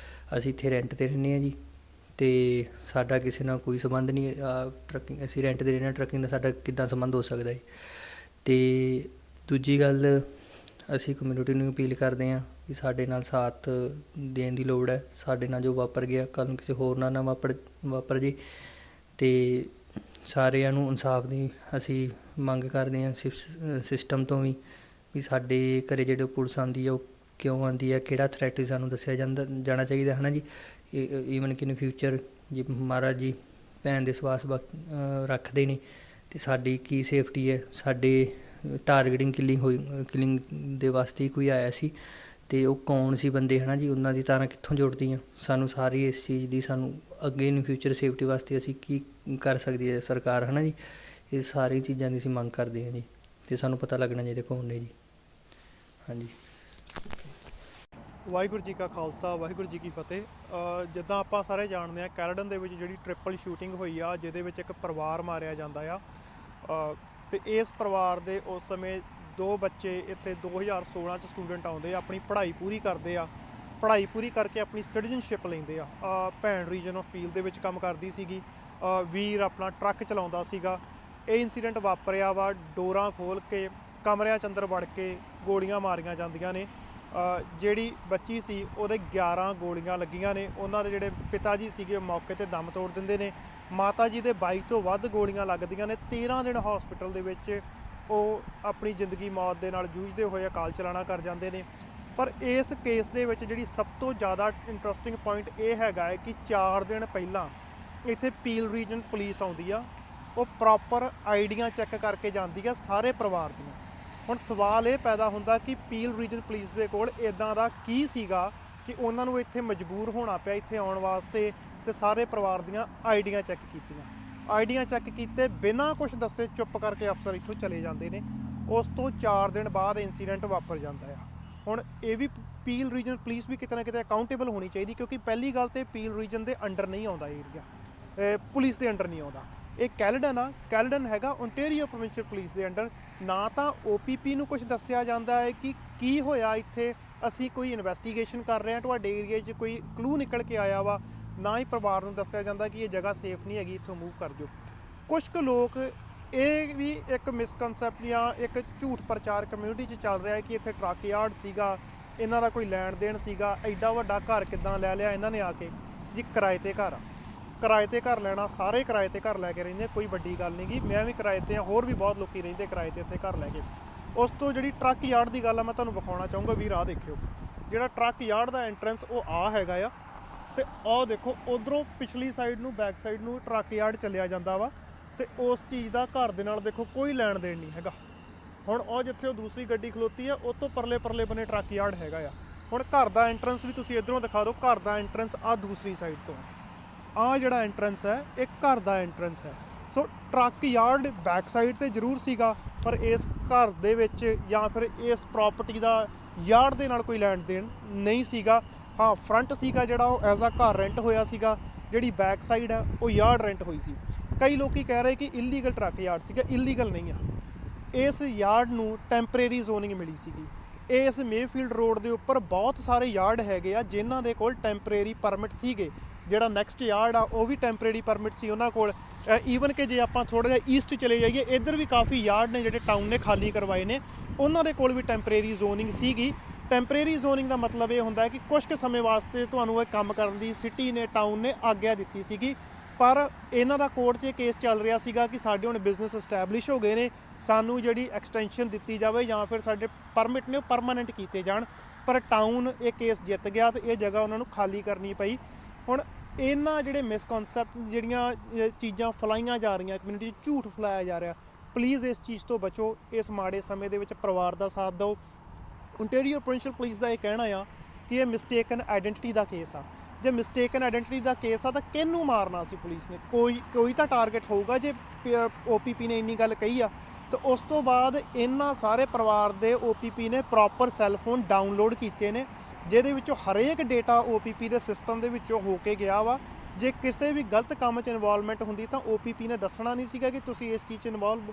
ਅਸੀਂ ਇੱਥੇ ਰੈਂਟ 'ਤੇ ਰਹਿੰਦੇ ਹਾਂ ਜੀ, ਅਤੇ ਸਾਡਾ ਕਿਸੇ ਨਾਲ ਕੋਈ ਸੰਬੰਧ ਨਹੀਂ। ਟਰੱਕਿੰਗ ਅਸੀਂ ਰੈਂਟ 'ਤੇ ਰਹਿੰਦੇ ਹਾਂ, ਟਰੱਕਿੰਗ ਦਾ ਸਾਡਾ ਕਿੱਦਾਂ ਸੰਬੰਧ ਹੋ ਸਕਦਾ ਹੈ। ਅਤੇ ਦੂਜੀ ਗੱਲ, ਅਸੀਂ ਕਮਿਊਨਿਟੀ ਨੂੰ ਅਪੀਲ ਕਰਦੇ ਹਾਂ ਕਿ ਸਾਡੇ ਨਾਲ ਸਾਥ ਦੇਣ ਦੀ ਲੋੜ ਹੈ। ਸਾਡੇ ਨਾਲ ਜੋ ਵਾਪਰ ਗਿਆ ਕੱਲ੍ਹ ਨੂੰ ਕਿਸੇ ਹੋਰ ਨਾਲ ਨਾ ਵਾਪਰ ਜੇ। ਅਤੇ ਸਾਰਿਆਂ ਨੂੰ ਇਨਸਾਫ ਦੀ ਅਸੀਂ ਮੰਗ ਕਰਦੇ ਹਾਂ ਸਿਸਟਮ ਤੋਂ ਵੀ ਸਾਡੇ ਘਰ ਜਿਹੜੇ ਪੁਲਿਸ ਆਉਂਦੀ ਆ ਉਹ ਕਿਉਂ ਆਉਂਦੀ ਆ, ਕਿਹੜਾ ਥ੍ਰੈਟ ਸਾਨੂੰ ਦੱਸਿਆ ਜਾਣਾ ਚਾਹੀਦਾ, ਹੈ ਨਾ ਜੀ। ਈਵਨ ਕਿ ਇਨ ਫਿਊਚਰ ਜੇ ਮਹਾਰਾਜ ਜੀ ਭੈਣ ਦੇ ਸਵਾਸ ਰੱਖਦੇ ਨੇ ਅਤੇ ਸਾਡੀ ਕੀ ਸੇਫਟੀ ਹੈ। ਸਾਡੇ ਟਾਰਗੇਟਿੰਗ ਕਿਲਿੰਗ ਦੇ ਵਾਸਤੇ ਹੀ ਕੋਈ ਆਇਆ ਸੀ, ਅਤੇ ਉਹ ਕੌਣ ਸੀ ਬੰਦੇ, ਹੈ ਨਾ ਜੀ। ਉਹਨਾਂ ਦੀ ਤਾਰਾਂ ਕਿੱਥੋਂ ਜੁੜਦੀਆਂ। ਸਾਨੂੰ ਸਾਰੀ ਇਸ ਚੀਜ਼ ਦੀ, ਸਾਨੂੰ ਅੱਗੇ ਇਨ ਫਿਊਚਰ ਸੇਫਟੀ ਵਾਸਤੇ ਅਸੀਂ ਕੀ ਕਰ ਸਕਦੀ ਹੈ ਸਰਕਾਰ, ਹੈ ਨਾ ਜੀ। ਇਹ ਸਾਰੀ ਚੀਜ਼ਾਂ ਦੀ ਅਸੀਂ ਮੰਗ ਕਰਦੇ ਹਾਂ ਜੀ, ਅਤੇ ਸਾਨੂੰ ਪਤਾ ਲੱਗਣਾ ਚਾਹੀਦਾ ਕੌਣ ਨੇ ਜੀ। ਹਾਂਜੀ। ਵਾਹਿਗੁਰੂ ਜੀ ਕਾ ਖਾਲਸਾ, ਵਾਹਿਗੁਰੂ ਜੀ ਕੀ ਫਤਿਹ। ਜਿੱਦਾਂ ਆਪਾਂ ਸਾਰੇ ਜਾਣਦੇ ਹਾਂ, ਕੈਲਡਨ ਦੇ ਵਿੱਚ ਜਿਹੜੀ ਟ੍ਰਿਪਲ ਸ਼ੂਟਿੰਗ ਹੋਈ ਆ, ਜਿਹਦੇ ਵਿੱਚ ਇੱਕ ਪਰਿਵਾਰ ਮਾਰਿਆ ਜਾਂਦਾ ਆ, ਅਤੇ ਇਸ ਪਰਿਵਾਰ ਦੇ ਉਸ ਸਮੇਂ 2 ਬੱਚੇ ਇੱਥੇ 2016 'ਚ ਸਟੂਡੈਂਟ ਆਉਂਦੇ ਆ, ਆਪਣੀ ਪੜ੍ਹਾਈ ਪੂਰੀ ਕਰਦੇ ਆ। ਪੜ੍ਹਾਈ ਪੂਰੀ ਕਰਕੇ ਆਪਣੀ ਸਿਟੀਜ਼ਨਸ਼ਿਪ ਲੈਂਦੇ ਆ। ਭੈਣ ਰੀਜਨ ਆਫ ਪੀਲ ਦੇ ਵਿੱਚ ਕੰਮ ਕਰਦੀ ਸੀਗੀ, ਵੀਰ ਆਪਣਾ ਟਰੱਕ ਚਲਾਉਂਦਾ ਸੀਗਾ। ਇਹ ਇਨਸੀਡੈਂਟ ਵਾਪਰਿਆ ਵਾ, ਡੋਰਾਂ ਖੋਲ੍ਹ ਕੇ ਕਮਰਿਆਂ 'ਚ ਅੰਦਰ ਵੜ ਕੇ ਗੋਲੀਆਂ ਮਾਰੀਆਂ ਜਾਂਦੀਆਂ ਨੇ। ਜਿਹੜੀ ਬੱਚੀ ਸੀ ਉਹਦੇ 11 ਗੋਲੀਆਂ ਲੱਗੀਆਂ ਨੇ। ਉਹਨਾਂ ਦੇ ਜਿਹੜੇ ਪਿਤਾ ਜੀ ਸੀਗੇ ਮੌਕੇ 'ਤੇ ਦਮ ਤੋੜ ਦਿੰਦੇ ਨੇ। ਮਾਤਾ ਜੀ ਦੇ 22 ਤੋਂ ਵੱਧ ਗੋਲੀਆਂ ਲੱਗਦੀਆਂ ਨੇ। 13 ਦਿਨ ਹਸਪੀਟਲ ਦੇ ਵਿੱਚ ਉਹ ਆਪਣੀ ਜ਼ਿੰਦਗੀ ਮੌਤ ਦੇ ਨਾਲ ਜੂਝਦੇ ਹੋਏ ਅਕਾਲ ਚਲਾਣਾ ਕਰ ਜਾਂਦੇ ਨੇ। ਪਰ ਇਸ ਕੇਸ ਦੇ ਵਿੱਚ ਜਿਹੜੀ ਸਭ ਤੋਂ ਜ਼ਿਆਦਾ ਇੰਟਰਸਟਿੰਗ ਪੁਆਇੰਟ ਇਹ ਹੈਗਾ ਹੈ ਕਿ 4 ਦਿਨ ਪਹਿਲਾਂ ਇੱਥੇ ਪੀਲ ਰੀਜਨ ਪੁਲਿਸ ਆਉਂਦੀ ਆ। ਉਹ ਪ੍ਰੋਪਰ ਆਈਡੀਆਂ ਚੈੱਕ ਕਰਕੇ ਜਾਂਦੀ ਆ ਸਾਰੇ ਪਰਿਵਾਰ ਦੀਆਂ। ਹੁਣ ਸਵਾਲ ਇਹ ਪੈਦਾ ਹੁੰਦਾ ਕਿ ਪੀਲ ਰੀਜਨ ਪੁਲਿਸ ਦੇ ਕੋਲ ਇੱਦਾਂ ਦਾ ਕੀ ਸੀਗਾ ਕਿ ਉਹਨਾਂ ਨੂੰ ਇੱਥੇ ਮਜਬੂਰ ਹੋਣਾ ਪਿਆ ਇੱਥੇ ਆਉਣ ਵਾਸਤੇ, ਅਤੇ ਸਾਰੇ ਪਰਿਵਾਰ ਦੀਆਂ ਆਈਡੀਆਂ ਚੈੱਕ ਕੀਤੀਆਂ। ਆਈਡੀਆਂ ਚੈੱਕ ਕੀਤੇ ਬਿਨਾਂ ਕੁਝ ਦੱਸੇ ਚੁੱਪ ਕਰਕੇ ਅਫਸਰ ਇੱਥੋਂ ਚਲੇ ਜਾਂਦੇ ਨੇ। ਉਸ ਤੋਂ 4 ਦਿਨ ਬਾਅਦ ਇੰਸੀਡੈਂਟ ਵਾਪਰ ਜਾਂਦਾ ਆ। ਹੁਣ ਇਹ ਵੀ ਪੀਲ ਰੀਜਨ ਪੁਲਿਸ ਵੀ ਕਿਤੇ ਨਾ ਕਿਤੇ ਅਕਾਊਂਟੇਬਲ ਹੋਣੀ ਚਾਹੀਦੀ, ਕਿਉਂਕਿ ਪਹਿਲੀ ਗੱਲ ਤੇ ਪੀਲ ਰੀਜਨ ਦੇ ਅੰਡਰ ਨਹੀਂ ਆਉਂਦਾ ਏਰੀਆ, ਪੁਲਿਸ ਦੇ ਅੰਡਰ ਨਹੀਂ ਆਉਂਦਾ। ਇਹ ਕੈਲਡਨ ਆ, ਕੈਲਡਨ ਹੈਗਾ ਓਨਟਾਰੀਓ ਪ੍ਰੋਵਿੰਸ਼ੀਅਲ ਪੁਲਿਸ ਦੇ ਅੰਡਰ। ਨਾ ਤਾਂ OPP ਨੂੰ ਕੁਝ ਦੱਸਿਆ ਜਾਂਦਾ ਹੈ ਕਿ ਕੀ ਹੋਇਆ ਇੱਥੇ, ਅਸੀਂ ਕੋਈ ਇਨਵੈਸਟੀਗੇਸ਼ਨ ਕਰ ਰਹੇ ਹਾਂ, ਤੁਹਾਡੇ ਏਰੀਆ 'ਚ ਕੋਈ ਕਲੂ ਨਿਕਲ ਕੇ ਆਇਆ ਵਾ, ਨਾ ਹੀ ਪਰਿਵਾਰ ਨੂੰ ਦੱਸਿਆ ਜਾਂਦਾ ਕਿ ਇਹ ਜਗ੍ਹਾ ਸੇਫ ਨਹੀਂ ਹੈਗੀ, ਇੱਥੋਂ ਮੂਵ ਕਰ ਜਾਓ। ਕੁਝ ਕੁ ਲੋਕ ਇਹ ਵੀ ਇੱਕ ਮਿਸਕਨਸੈਪਟ ਜਾਂ ਇੱਕ ਝੂਠ ਪ੍ਰਚਾਰ ਕਮਿਊਨਿਟੀ 'ਚ ਚੱਲ ਰਿਹਾ ਹੈ ਕਿ ਇੱਥੇ ਟਰੱਕ ਯਾਰਡ ਸੀਗਾ, ਇਹਨਾਂ ਦਾ ਕੋਈ ਲੈਣ ਦੇਣ ਸੀਗਾ, ਐਡਾ ਵੱਡਾ ਘਰ ਕਿੱਦਾਂ ਲੈ ਲਿਆ ਇਹਨਾਂ ਨੇ ਆ ਕੇ। ਜੀ ਕਿਰਾਏ ਤੇ ਘਰ ਆ, ਕਿਰਾਏ ਤੇ ਘਰ ਲੈਣਾ, ਸਾਰੇ ਕਿਰਾਏ ਤੇ ਘਰ ਲੈ ਕੇ ਰਹਿੰਦੇ, ਕੋਈ ਵੱਡੀ ਗੱਲ ਨਹੀਂ ਗੀ। ਮੈਂ ਵੀ ਕਿਰਾਏ ਤੇ ਆ, ਹੋਰ ਵੀ ਬਹੁਤ ਲੋਕੀ ਰਹਿੰਦੇ ਕਿਰਾਏ ਤੇ ਇੱਥੇ ਘਰ ਲੈ ਕੇ। ਉਸ ਤੋਂ ਜਿਹੜੀ ਟਰੱਕ ਯਾਰਡ ਦੀ ਗੱਲ ਆ, ਮੈਂ ਤੁਹਾਨੂੰ ਵਿਖਾਉਣਾ ਚਾਹੂੰਗਾ ਵੀਰ, ਆਹ ਦੇਖਿਓ ਜਿਹੜਾ ਟਰੱਕ ਯਾਰਡ ਦਾ ਐਂਟਰੈਂਸ ਉਹ ਆ ਹੈਗਾ ਆ, ਤੇ ਆਹ ਦੇਖੋ ਉਧਰੋਂ ਪਿਛਲੀ ਸਾਈਡ ਨੂੰ, ਬੈਕ ਸਾਈਡ ਨੂੰ ਟਰੱਕ ਯਾਰਡ ਚੱਲਿਆ ਜਾਂਦਾ ਵਾ, ਤੇ ਉਸ ਚੀਜ਼ ਦਾ ਘਰ ਦੇ ਨਾਲ ਦੇਖੋ ਕੋਈ ਲੈਣ ਦੇਣ ਨਹੀਂ ਹੈਗਾ। ਹੁਣ ਉਹ ਜਿੱਥੇ ਉਹ ਦੂਸਰੀ ਗੱਡੀ ਖਲੋਤੀ ਆ, ਉਹ ਤੋਂ ਪਰਲੇ ਬਨੇ ਟਰੱਕ ਯਾਰਡ ਹੈਗਾ ਆ। ਹੁਣ ਘਰ ਦਾ ਐਂਟਰੈਂਸ ਵੀ ਤੁਸੀਂ ਇਧਰੋਂ ਦਿਖਾ ਦਿਓ, ਘਰ ਦਾ ਐਂਟਰੈਂਸ ਆ ਦੂਸਰੀ ਸਾਈਡ ਤੋਂ, ਆਹ ਜਿਹੜਾ ਐਂਟਰੈਂਸ ਹੈ ਇਹ ਘਰ ਦਾ ਐਂਟਰੈਂਸ ਹੈ। ਸੋ ਟਰੱਕ ਯਾਰਡ ਬੈਕ ਸਾਈਡ ਤੇ ਜ਼ਰੂਰ ਸੀਗਾ, ਪਰ ਇਸ ਘਰ ਦੇ ਵਿੱਚ ਜਾਂ ਫਿਰ ਇਸ ਪ੍ਰਾਪਰਟੀ ਦਾ ਯਾਰਡ ਦੇ ਨਾਲ ਕੋਈ ਲੈਣ ਦੇਣ ਨਹੀਂ ਸੀਗਾ। ਹਾਂ, ਫਰੰਟ ਸੀਗਾ ਜਿਹੜਾ ਉਹ ਐਜ਼ ਆ ਘਰ ਰੈਂਟ ਹੋਇਆ ਸੀਗਾ, ਜਿਹੜੀ ਬੈਕ ਸਾਈਡ ਹੈ ਉਹ ਯਾਰਡ ਰੈਂਟ ਹੋਈ ਸੀ। ਕਈ ਲੋਕੀ ਕਹਿ ਰਹੇ ਕਿ ਇਲੀਗਲ ਟਰੱਕ ਯਾਰਡ ਸੀਗਾ, ਇਲੀਗਲ ਨਹੀਂ ਆ। ਇਸ ਯਾਰਡ ਨੂੰ ਟੈਂਪਰੇਰੀ ਜ਼ੋਨਿੰਗ ਮਿਲੀ ਸੀਗੀ। ਇਸ ਮੇਫੀਲਡ ਰੋਡ ਦੇ ਉੱਪਰ ਬਹੁਤ ਸਾਰੇ ਯਾਰਡ ਹੈਗੇ ਆ ਜਿਨ੍ਹਾਂ ਦੇ ਕੋਲ ਟੈਂਪਰੇਰੀ ਪਰਮਿਟ ਸੀਗੇ। ਜਿਹੜਾ ਨੈਕਸਟ ਯਾਰਡ ਆ ਉਹ ਵੀ ਟੈਂਪਰੇਰੀ ਪਰਮਿਟ ਸੀ ਉਹਨਾਂ ਕੋਲ। ਈਵਨ ਕਿ ਜੇ ਆਪਾਂ ਥੋੜ੍ਹਾ ਜਿਹਾ ਈਸਟ ਚਲੇ ਜਾਈਏ, ਇੱਧਰ ਵੀ ਕਾਫੀ ਯਾਰਡ ਨੇ ਜਿਹੜੇ ਟਾਊਨ ਨੇ ਖਾਲੀ ਕਰਵਾਏ ਨੇ, ਉਹਨਾਂ ਦੇ ਕੋਲ ਵੀ ਟੈਂਪਰੇਰੀ ਜ਼ੋਨਿੰਗ ਸੀਗੀ। ਟੈਂਪਰੇਰੀ ਜ਼ੋਨਿੰਗ ਦਾ ਮਤਲਬ ਇਹ ਹੁੰਦਾ ਹੈ ਕਿ ਕੁਝ ਕੁ ਸਮੇਂ ਵਾਸਤੇ ਤੁਹਾਨੂੰ ਇਹ ਕੰਮ ਕਰਨ ਦੀ ਸਿਟੀ ਨੇ, ਟਾਊਨ ਨੇ ਆਗਿਆ ਦਿੱਤੀ ਸੀਗੀ। ਪਰ ਇਹਨਾਂ ਦਾ ਕੋਰਟ 'ਚ ਇਹ ਕੇਸ ਚੱਲ ਰਿਹਾ ਸੀਗਾ ਕਿ ਸਾਡੇ ਹੁਣ ਬਿਜ਼ਨਸ ਐਸਟੈਬਲਿਸ਼ ਹੋ ਗਏ ਨੇ, ਸਾਨੂੰ ਜਿਹੜੀ ਐਕਸਟੈਂਸ਼ਨ ਦਿੱਤੀ ਜਾਵੇ ਜਾਂ ਫਿਰ ਸਾਡੇ ਪਰਮਿਟ ਨੇ ਉਹ ਪਰਮਾਨੈਂਟ ਕੀਤੇ ਜਾਣ। ਪਰ ਟਾਊਨ ਇਹ ਕੇਸ ਜਿੱਤ ਗਿਆ ਤੇ ਇਹ ਜਗ੍ਹਾ ਉਹਨਾਂ ਨੂੰ ਖਾਲੀ ਕਰਨੀ ਪਈ। ਹੁਣ ਇਹਨਾਂ ਜਿਹੜੇ ਮਿਸਕਨਸੈਪਟ, ਜਿਹੜੀਆਂ ਚੀਜ਼ਾਂ ਫਲਾਈਆਂ ਜਾ ਰਹੀਆਂ ਕਮਿਊਨਿਟੀ 'ਚ, ਝੂਠ ਫੈਲਾਇਆ ਜਾ ਰਿਹਾ, ਪਲੀਜ਼ ਇਸ ਚੀਜ਼ ਤੋਂ ਬਚੋ। ਇਸ ਮਾੜੇ ਸਮੇਂ ਦੇ ਵਿੱਚ ਪਰਿਵਾਰ ਦਾ ਸਾਥ ਦਿਓ। ਓਨਟਾਰੀਓ ਪ੍ਰੋਵਿੰਸ਼ੀਅਲ ਪੁਲਿਸ ਦਾ ਇਹ ਕਹਿਣਾ ਆ ਕਿ ਇਹ ਮਿਸਟੇਕਨ ਆਈਡੈਂਟੀਟੀ ਦਾ ਕੇਸ ਆ। ਜੇ ਮਿਸਟੇਕਨ ਆਈਡੈਂਟੀਟੀ ਦਾ ਕੇਸ ਆ ਤਾਂ ਕਿਹਨੂੰ ਮਾਰਨਾ ਸੀ ਪੁਲਿਸ ਨੇ? ਕੋਈ ਤਾਂ ਟਾਰਗੇਟ ਹੋਊਗਾ। ਜੇ OPP ਨੇ ਇੰਨੀ ਗੱਲ ਕਹੀ ਆ ਤਾਂ ਉਸ ਤੋਂ ਬਾਅਦ ਇਹਨਾਂ ਸਾਰੇ ਪਰਿਵਾਰ ਦੇ OPP ਨੇ ਪ੍ਰੋਪਰ ਸੈੱਲਫੋਨ ਡਾਊਨਲੋਡ ਕੀਤੇ ਨੇ, ਜਿਹਦੇ ਵਿੱਚੋਂ ਹਰੇਕ ਡੇਟਾ OPP ਦੇ ਸਿਸਟਮ ਦੇ ਵਿੱਚੋਂ ਹੋ ਕੇ ਗਿਆ ਵਾ। ਜੇ ਕਿਸੇ ਵੀ ਗਲਤ ਕੰਮ 'ਚ ਇਨਵੋਲਵਮੈਂਟ ਹੁੰਦੀ ਤਾਂ OPP ਨੇ ਦੱਸਣਾ ਨਹੀਂ ਸੀਗਾ ਕਿ ਤੁਸੀਂ ਇਸ ਚੀਜ਼ 'ਚ ਇਨਵੋਲਵ।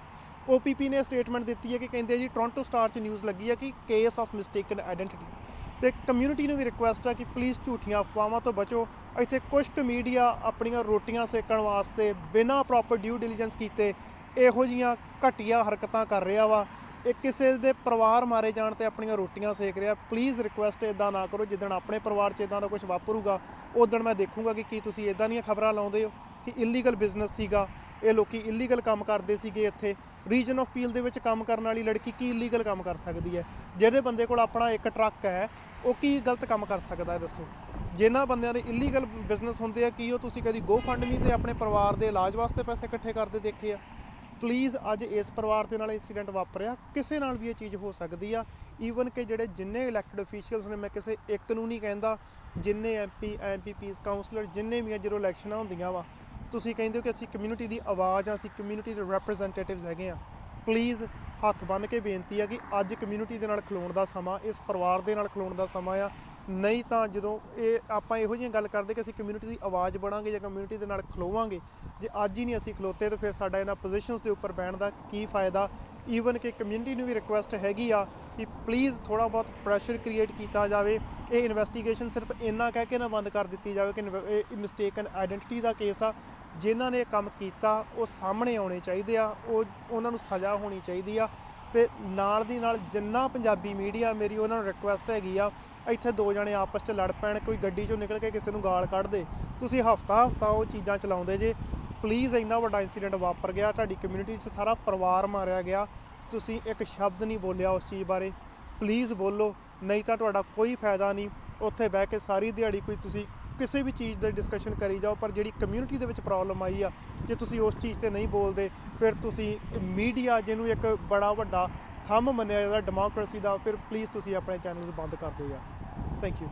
OPP ਨੇ ਸਟੇਟਮੈਂਟ ਦਿੱਤੀ ਹੈ ਕਿ ਕਹਿੰਦੇ ਜੀ ਟੋਰਾਂਟੋ ਸਟਾਰ 'ਚ ਨਿਊਜ਼ ਲੱਗੀ ਹੈ ਕਿ ਕੇਸ ਆਫ ਮਿਸਟੇਕਨ ਆਈਡੈਂਟੀਟੀ। ਤੇ ਕਮਿਊਨਿਟੀ ਨੂੰ ਵੀ ਰਿਕੁਐਸਟ ਹੈ ਕਿ ਪਲੀਜ਼ ਝੂਠੀਆਂ ਅਫਵਾਹਾਂ ਤੋਂ ਬਚੋ। ਇੱਥੇ ਕੁਝ ਕੁ ਮੀਡੀਆ ਆਪਣੀਆਂ ਰੋਟੀਆਂ ਸੇਕਣ ਵਾਸਤੇ ਬਿਨਾਂ ਪ੍ਰੋਪਰ ਡਿਊ ਡਿਲੀਜੈਂਸ ਕੀਤੇ ਇਹੋ ਜਿਹੀਆਂ ਘਟੀਆ ਹਰਕਤਾਂ ਕਰ ਰਿਹਾ ਵਾ। ਇਹ ਕਿਸੇ ਦੇ ਪਰਿਵਾਰ ਮਾਰੇ ਜਾਣ ਤੇ ਆਪਣੀਆਂ ਰੋਟੀਆਂ ਸੇਕ ਰਿਹਾ। ਪਲੀਜ਼ ਰਿਕੁਐਸਟ ਇੱਦਾਂ ਨਾ ਕਰੋ। ਜਿੱਦਣ ਆਪਣੇ ਪਰਿਵਾਰ 'ਚ ਇੱਦਾਂ ਦਾ ਕੁਝ ਵਾਪਰੂਗਾ ਉਦੋਂ ਮੈਂ ਦੇਖੂੰਗਾ ਕਿ ਕੀ ਤੁਸੀਂ ਇੱਦਾਂ ਦੀਆਂ ਖਬਰਾਂ ਲਾਉਂਦੇ ਹੋ ਕਿ ਇਲੀਗਲ ਬਿਜ਼ਨਸ ਸੀਗਾ, ਇਹ ਲੋਕੀ ਇਲੀਗਲ ਕੰਮ ਕਰਦੇ ਸੀਗੇ। ਇੱਥੇ ਰੀਜਨ ਆਫ ਪੀਲ ਦੇ ਵਿੱਚ ਕੰਮ ਕਰਨ ਵਾਲੀ ਲੜਕੀ ਕੀ ਇਲੀਗਲ ਕੰਮ ਕਰ ਸਕਦੀ ਹੈ? ਜਿਹਦੇ ਬੰਦੇ ਕੋਲ ਆਪਣਾ ਇੱਕ ਟਰੱਕ ਹੈ ਉਹ ਕੀ ਗਲਤ ਕੰਮ ਕਰ ਸਕਦਾ ਹੈ? ਦੱਸੋ। ਜਿਨ੍ਹਾਂ ਬੰਦਿਆਂ ਦੇ ਇਲੀਗਲ ਬਿਜ਼ਨਸ ਹੁੰਦੇ ਆ, ਕੀ ਉਹ ਤੁਸੀਂ ਕਦੀ GoFundMe ਤੇ ਆਪਣੇ ਪਰਿਵਾਰ ਦੇ ਇਲਾਜ ਵਾਸਤੇ ਪੈਸੇ ਇਕੱਠੇ ਕਰਦੇ ਦੇਖੇ ਆ? ਪਲੀਜ਼ ਅੱਜ ਇਸ ਪਰਿਵਾਰ ਦੇ ਨਾਲ ਇੰਸੀਡੈਂਟ ਵਾਪਰਿਆ, ਕਿਸੇ ਨਾਲ ਵੀ ਇਹ ਚੀਜ਼ ਹੋ ਸਕਦੀ ਆ। ਈਵਨ ਕਿ ਜਿਹੜੇ ਜਿੰਨੇ ਇਲੈਕਟਡ ਅਫੀਸ਼ੀਅਲਸ ਨੇ, ਮੈਂ ਕਿਸੇ ਇੱਕ ਨੂੰ ਨਹੀਂ ਕਹਿੰਦਾ, ਜਿੰਨੇ MP MPPs ਕਾਉਂਸਲਰ ਜਿੰਨੇ ਵੀ ਆ, ਜਦੋਂ ਇਲੈਕਸ਼ਨਾਂ ਹੁੰਦੀਆਂ ਵਾ, ਤੁਸੀਂ ਕਹਿੰਦੇ ਹੋ ਕਿ ਅਸੀਂ ਕਮਿਊਨਿਟੀ ਦੀ ਆਵਾਜ਼ ਆ, ਅਸੀਂ ਕਮਿਊਨਿਟੀ ਦੇ ਰਿਪਰੈਜ਼ੈਂਟੇਟਿਵਸ ਹੈਗੇ ਆ। ਪਲੀਜ਼ ਹੱਥ ਬੰਨ੍ਹ ਕੇ ਬੇਨਤੀ ਆ ਕਿ ਅੱਜ ਕਮਿਊਨਿਟੀ ਦੇ ਨਾਲ ਖਲੋਣ ਦਾ ਸਮਾਂ, ਇਸ ਪਰਿਵਾਰ ਦੇ ਨਾਲ ਖਲੋਣ ਦਾ ਸਮਾਂ ਆ। ਨਹੀਂ ਤਾਂ ਜਦੋਂ ਆਪਾਂ ਇਹੋ ਜਿਹੀਆਂ ਗੱਲ ਕਰਦੇ ਕਿ ਅਸੀਂ ਕਮਿਊਨਿਟੀ ਦੀ ਆਵਾਜ਼ ਬਣਾਂਗੇ ਜਾਂ ਕਮਿਊਨਿਟੀ ਦੇ ਨਾਲ ਖਲੋਵਾਂਗੇ, ਜੇ ਅੱਜ ਹੀ ਨਹੀਂ ਅਸੀਂ ਖਲੋਤੇ ਤਾਂ ਫਿਰ ਸਾਡਾ ਇਹਨਾਂ ਪੋਜੀਸ਼ਨਸ ਦੇ ਉੱਪਰ ਬਹਿਣ ਦਾ ਕੀ ਫਾਇਦਾ? ਈਵਨ ਕਿ ਕਮਿਊਨਿਟੀ ਨੂੰ ਵੀ ਰਿਕੁਐਸਟ ਹੈਗੀ ਆ ਕਿ ਪਲੀਜ਼ ਥੋੜ੍ਹਾ ਬਹੁਤ ਪ੍ਰੈਸ਼ਰ ਕ੍ਰੀਏਟ ਕੀਤਾ ਜਾਵੇ। ਇਹ ਇਨਵੈਸਟੀਗੇਸ਼ਨ ਸਿਰਫ ਇੰਨਾ ਕਹਿ ਕੇ ਨਾ ਬੰਦ ਕਰ ਦਿੱਤੀ ਜਾਵੇ ਕਿ ਇਹ ਮਿਸਟੇਕਨ ਆਈਡੈਂਟੀਟੀ ਦਾ ਕੇਸ ਆ। ਜਿਨ੍ਹਾਂ ਨੇ ਇਹ ਕੰਮ ਕੀਤਾ ਉਹ ਸਾਹਮਣੇ ਆਉਣੇ ਚਾਹੀਦੇ ਆ, ਉਹਨਾਂ ਨੂੰ ਸਜ਼ਾ ਹੋਣੀ ਚਾਹੀਦੀ ਆ। ਤੇ ਨਾਲ ਦੀ ਨਾਲ ਜਿੰਨਾ ਪੰਜਾਬੀ ਮੀਡੀਆ, ਮੇਰੀ ਉਹਨਾਂ ਨੂੰ ਰਿਕੁਐਸਟ ਹੈਗੀ ਆ, ਇੱਥੇ ਦੋ ਜਣੇ ਆਪਸ 'ਚ ਲੜ ਪੈਣ, ਕੋਈ ਗੱਡੀ 'ਚੋਂ ਨਿਕਲ ਕੇ ਕਿਸੇ ਨੂੰ ਗਾਲ ਕੱਢ ਦੇ, ਤੁਸੀਂ ਹਫਤਾ ਉਹ ਚੀਜ਼ਾਂ ਚਲਾਉਂਦੇ ਜੇ। ਪਲੀਜ਼ ਇੰਨਾ ਵੱਡਾ ਇੰਸੀਡੈਂਟ ਵਾਪਰ ਗਿਆ, ਤੁਹਾਡੀ ਕਮਿਊਨਿਟੀ 'ਚ ਸਾਰਾ ਪਰਿਵਾਰ ਮਾਰਿਆ ਗਿਆ, ਤੁਸੀਂ ਇੱਕ ਸ਼ਬਦ ਨਹੀਂ ਬੋਲਿਆ ਉਸ ਚੀਜ਼ ਬਾਰੇ। ਪਲੀਜ਼ ਬੋਲੋ, ਨਹੀਂ ਤਾਂ ਤੁਹਾਡਾ ਕੋਈ ਫਾਇਦਾ ਨਹੀਂ। ਉੱਥੇ ਬਹਿ ਕੇ ਸਾਰੀ ਦਿਹਾੜੀ ਕੋਈ ਤੁਸੀਂ ਕਿਸੇ ਵੀ ਚੀਜ਼ ਦੀ ਡਿਸਕਸ਼ਨ ਕਰੀ ਜਾਓ, ਪਰ ਜਿਹੜੀ ਕਮਿਊਨਿਟੀ ਦੇ ਵਿੱਚ ਪ੍ਰੋਬਲਮ ਆਈ ਆ, ਜੇ ਤੁਸੀਂ ਉਸ ਚੀਜ਼ 'ਤੇ ਨਹੀਂ ਬੋਲਦੇ, ਫਿਰ ਤੁਸੀਂ ਮੀਡੀਆ ਜਿਹਨੂੰ ਇੱਕ ਬੜਾ ਵੱਡਾ ਥੰਮ ਮੰਨਿਆ ਜਾਂਦਾ ਡੈਮੋਕ੍ਰੇਸੀ ਦਾ, ਫਿਰ ਪਲੀਜ਼ ਤੁਸੀਂ ਆਪਣੇ ਚੈਨਲਸ ਬੰਦ ਕਰ ਦਿਓ ਯਾਰ। Thank you.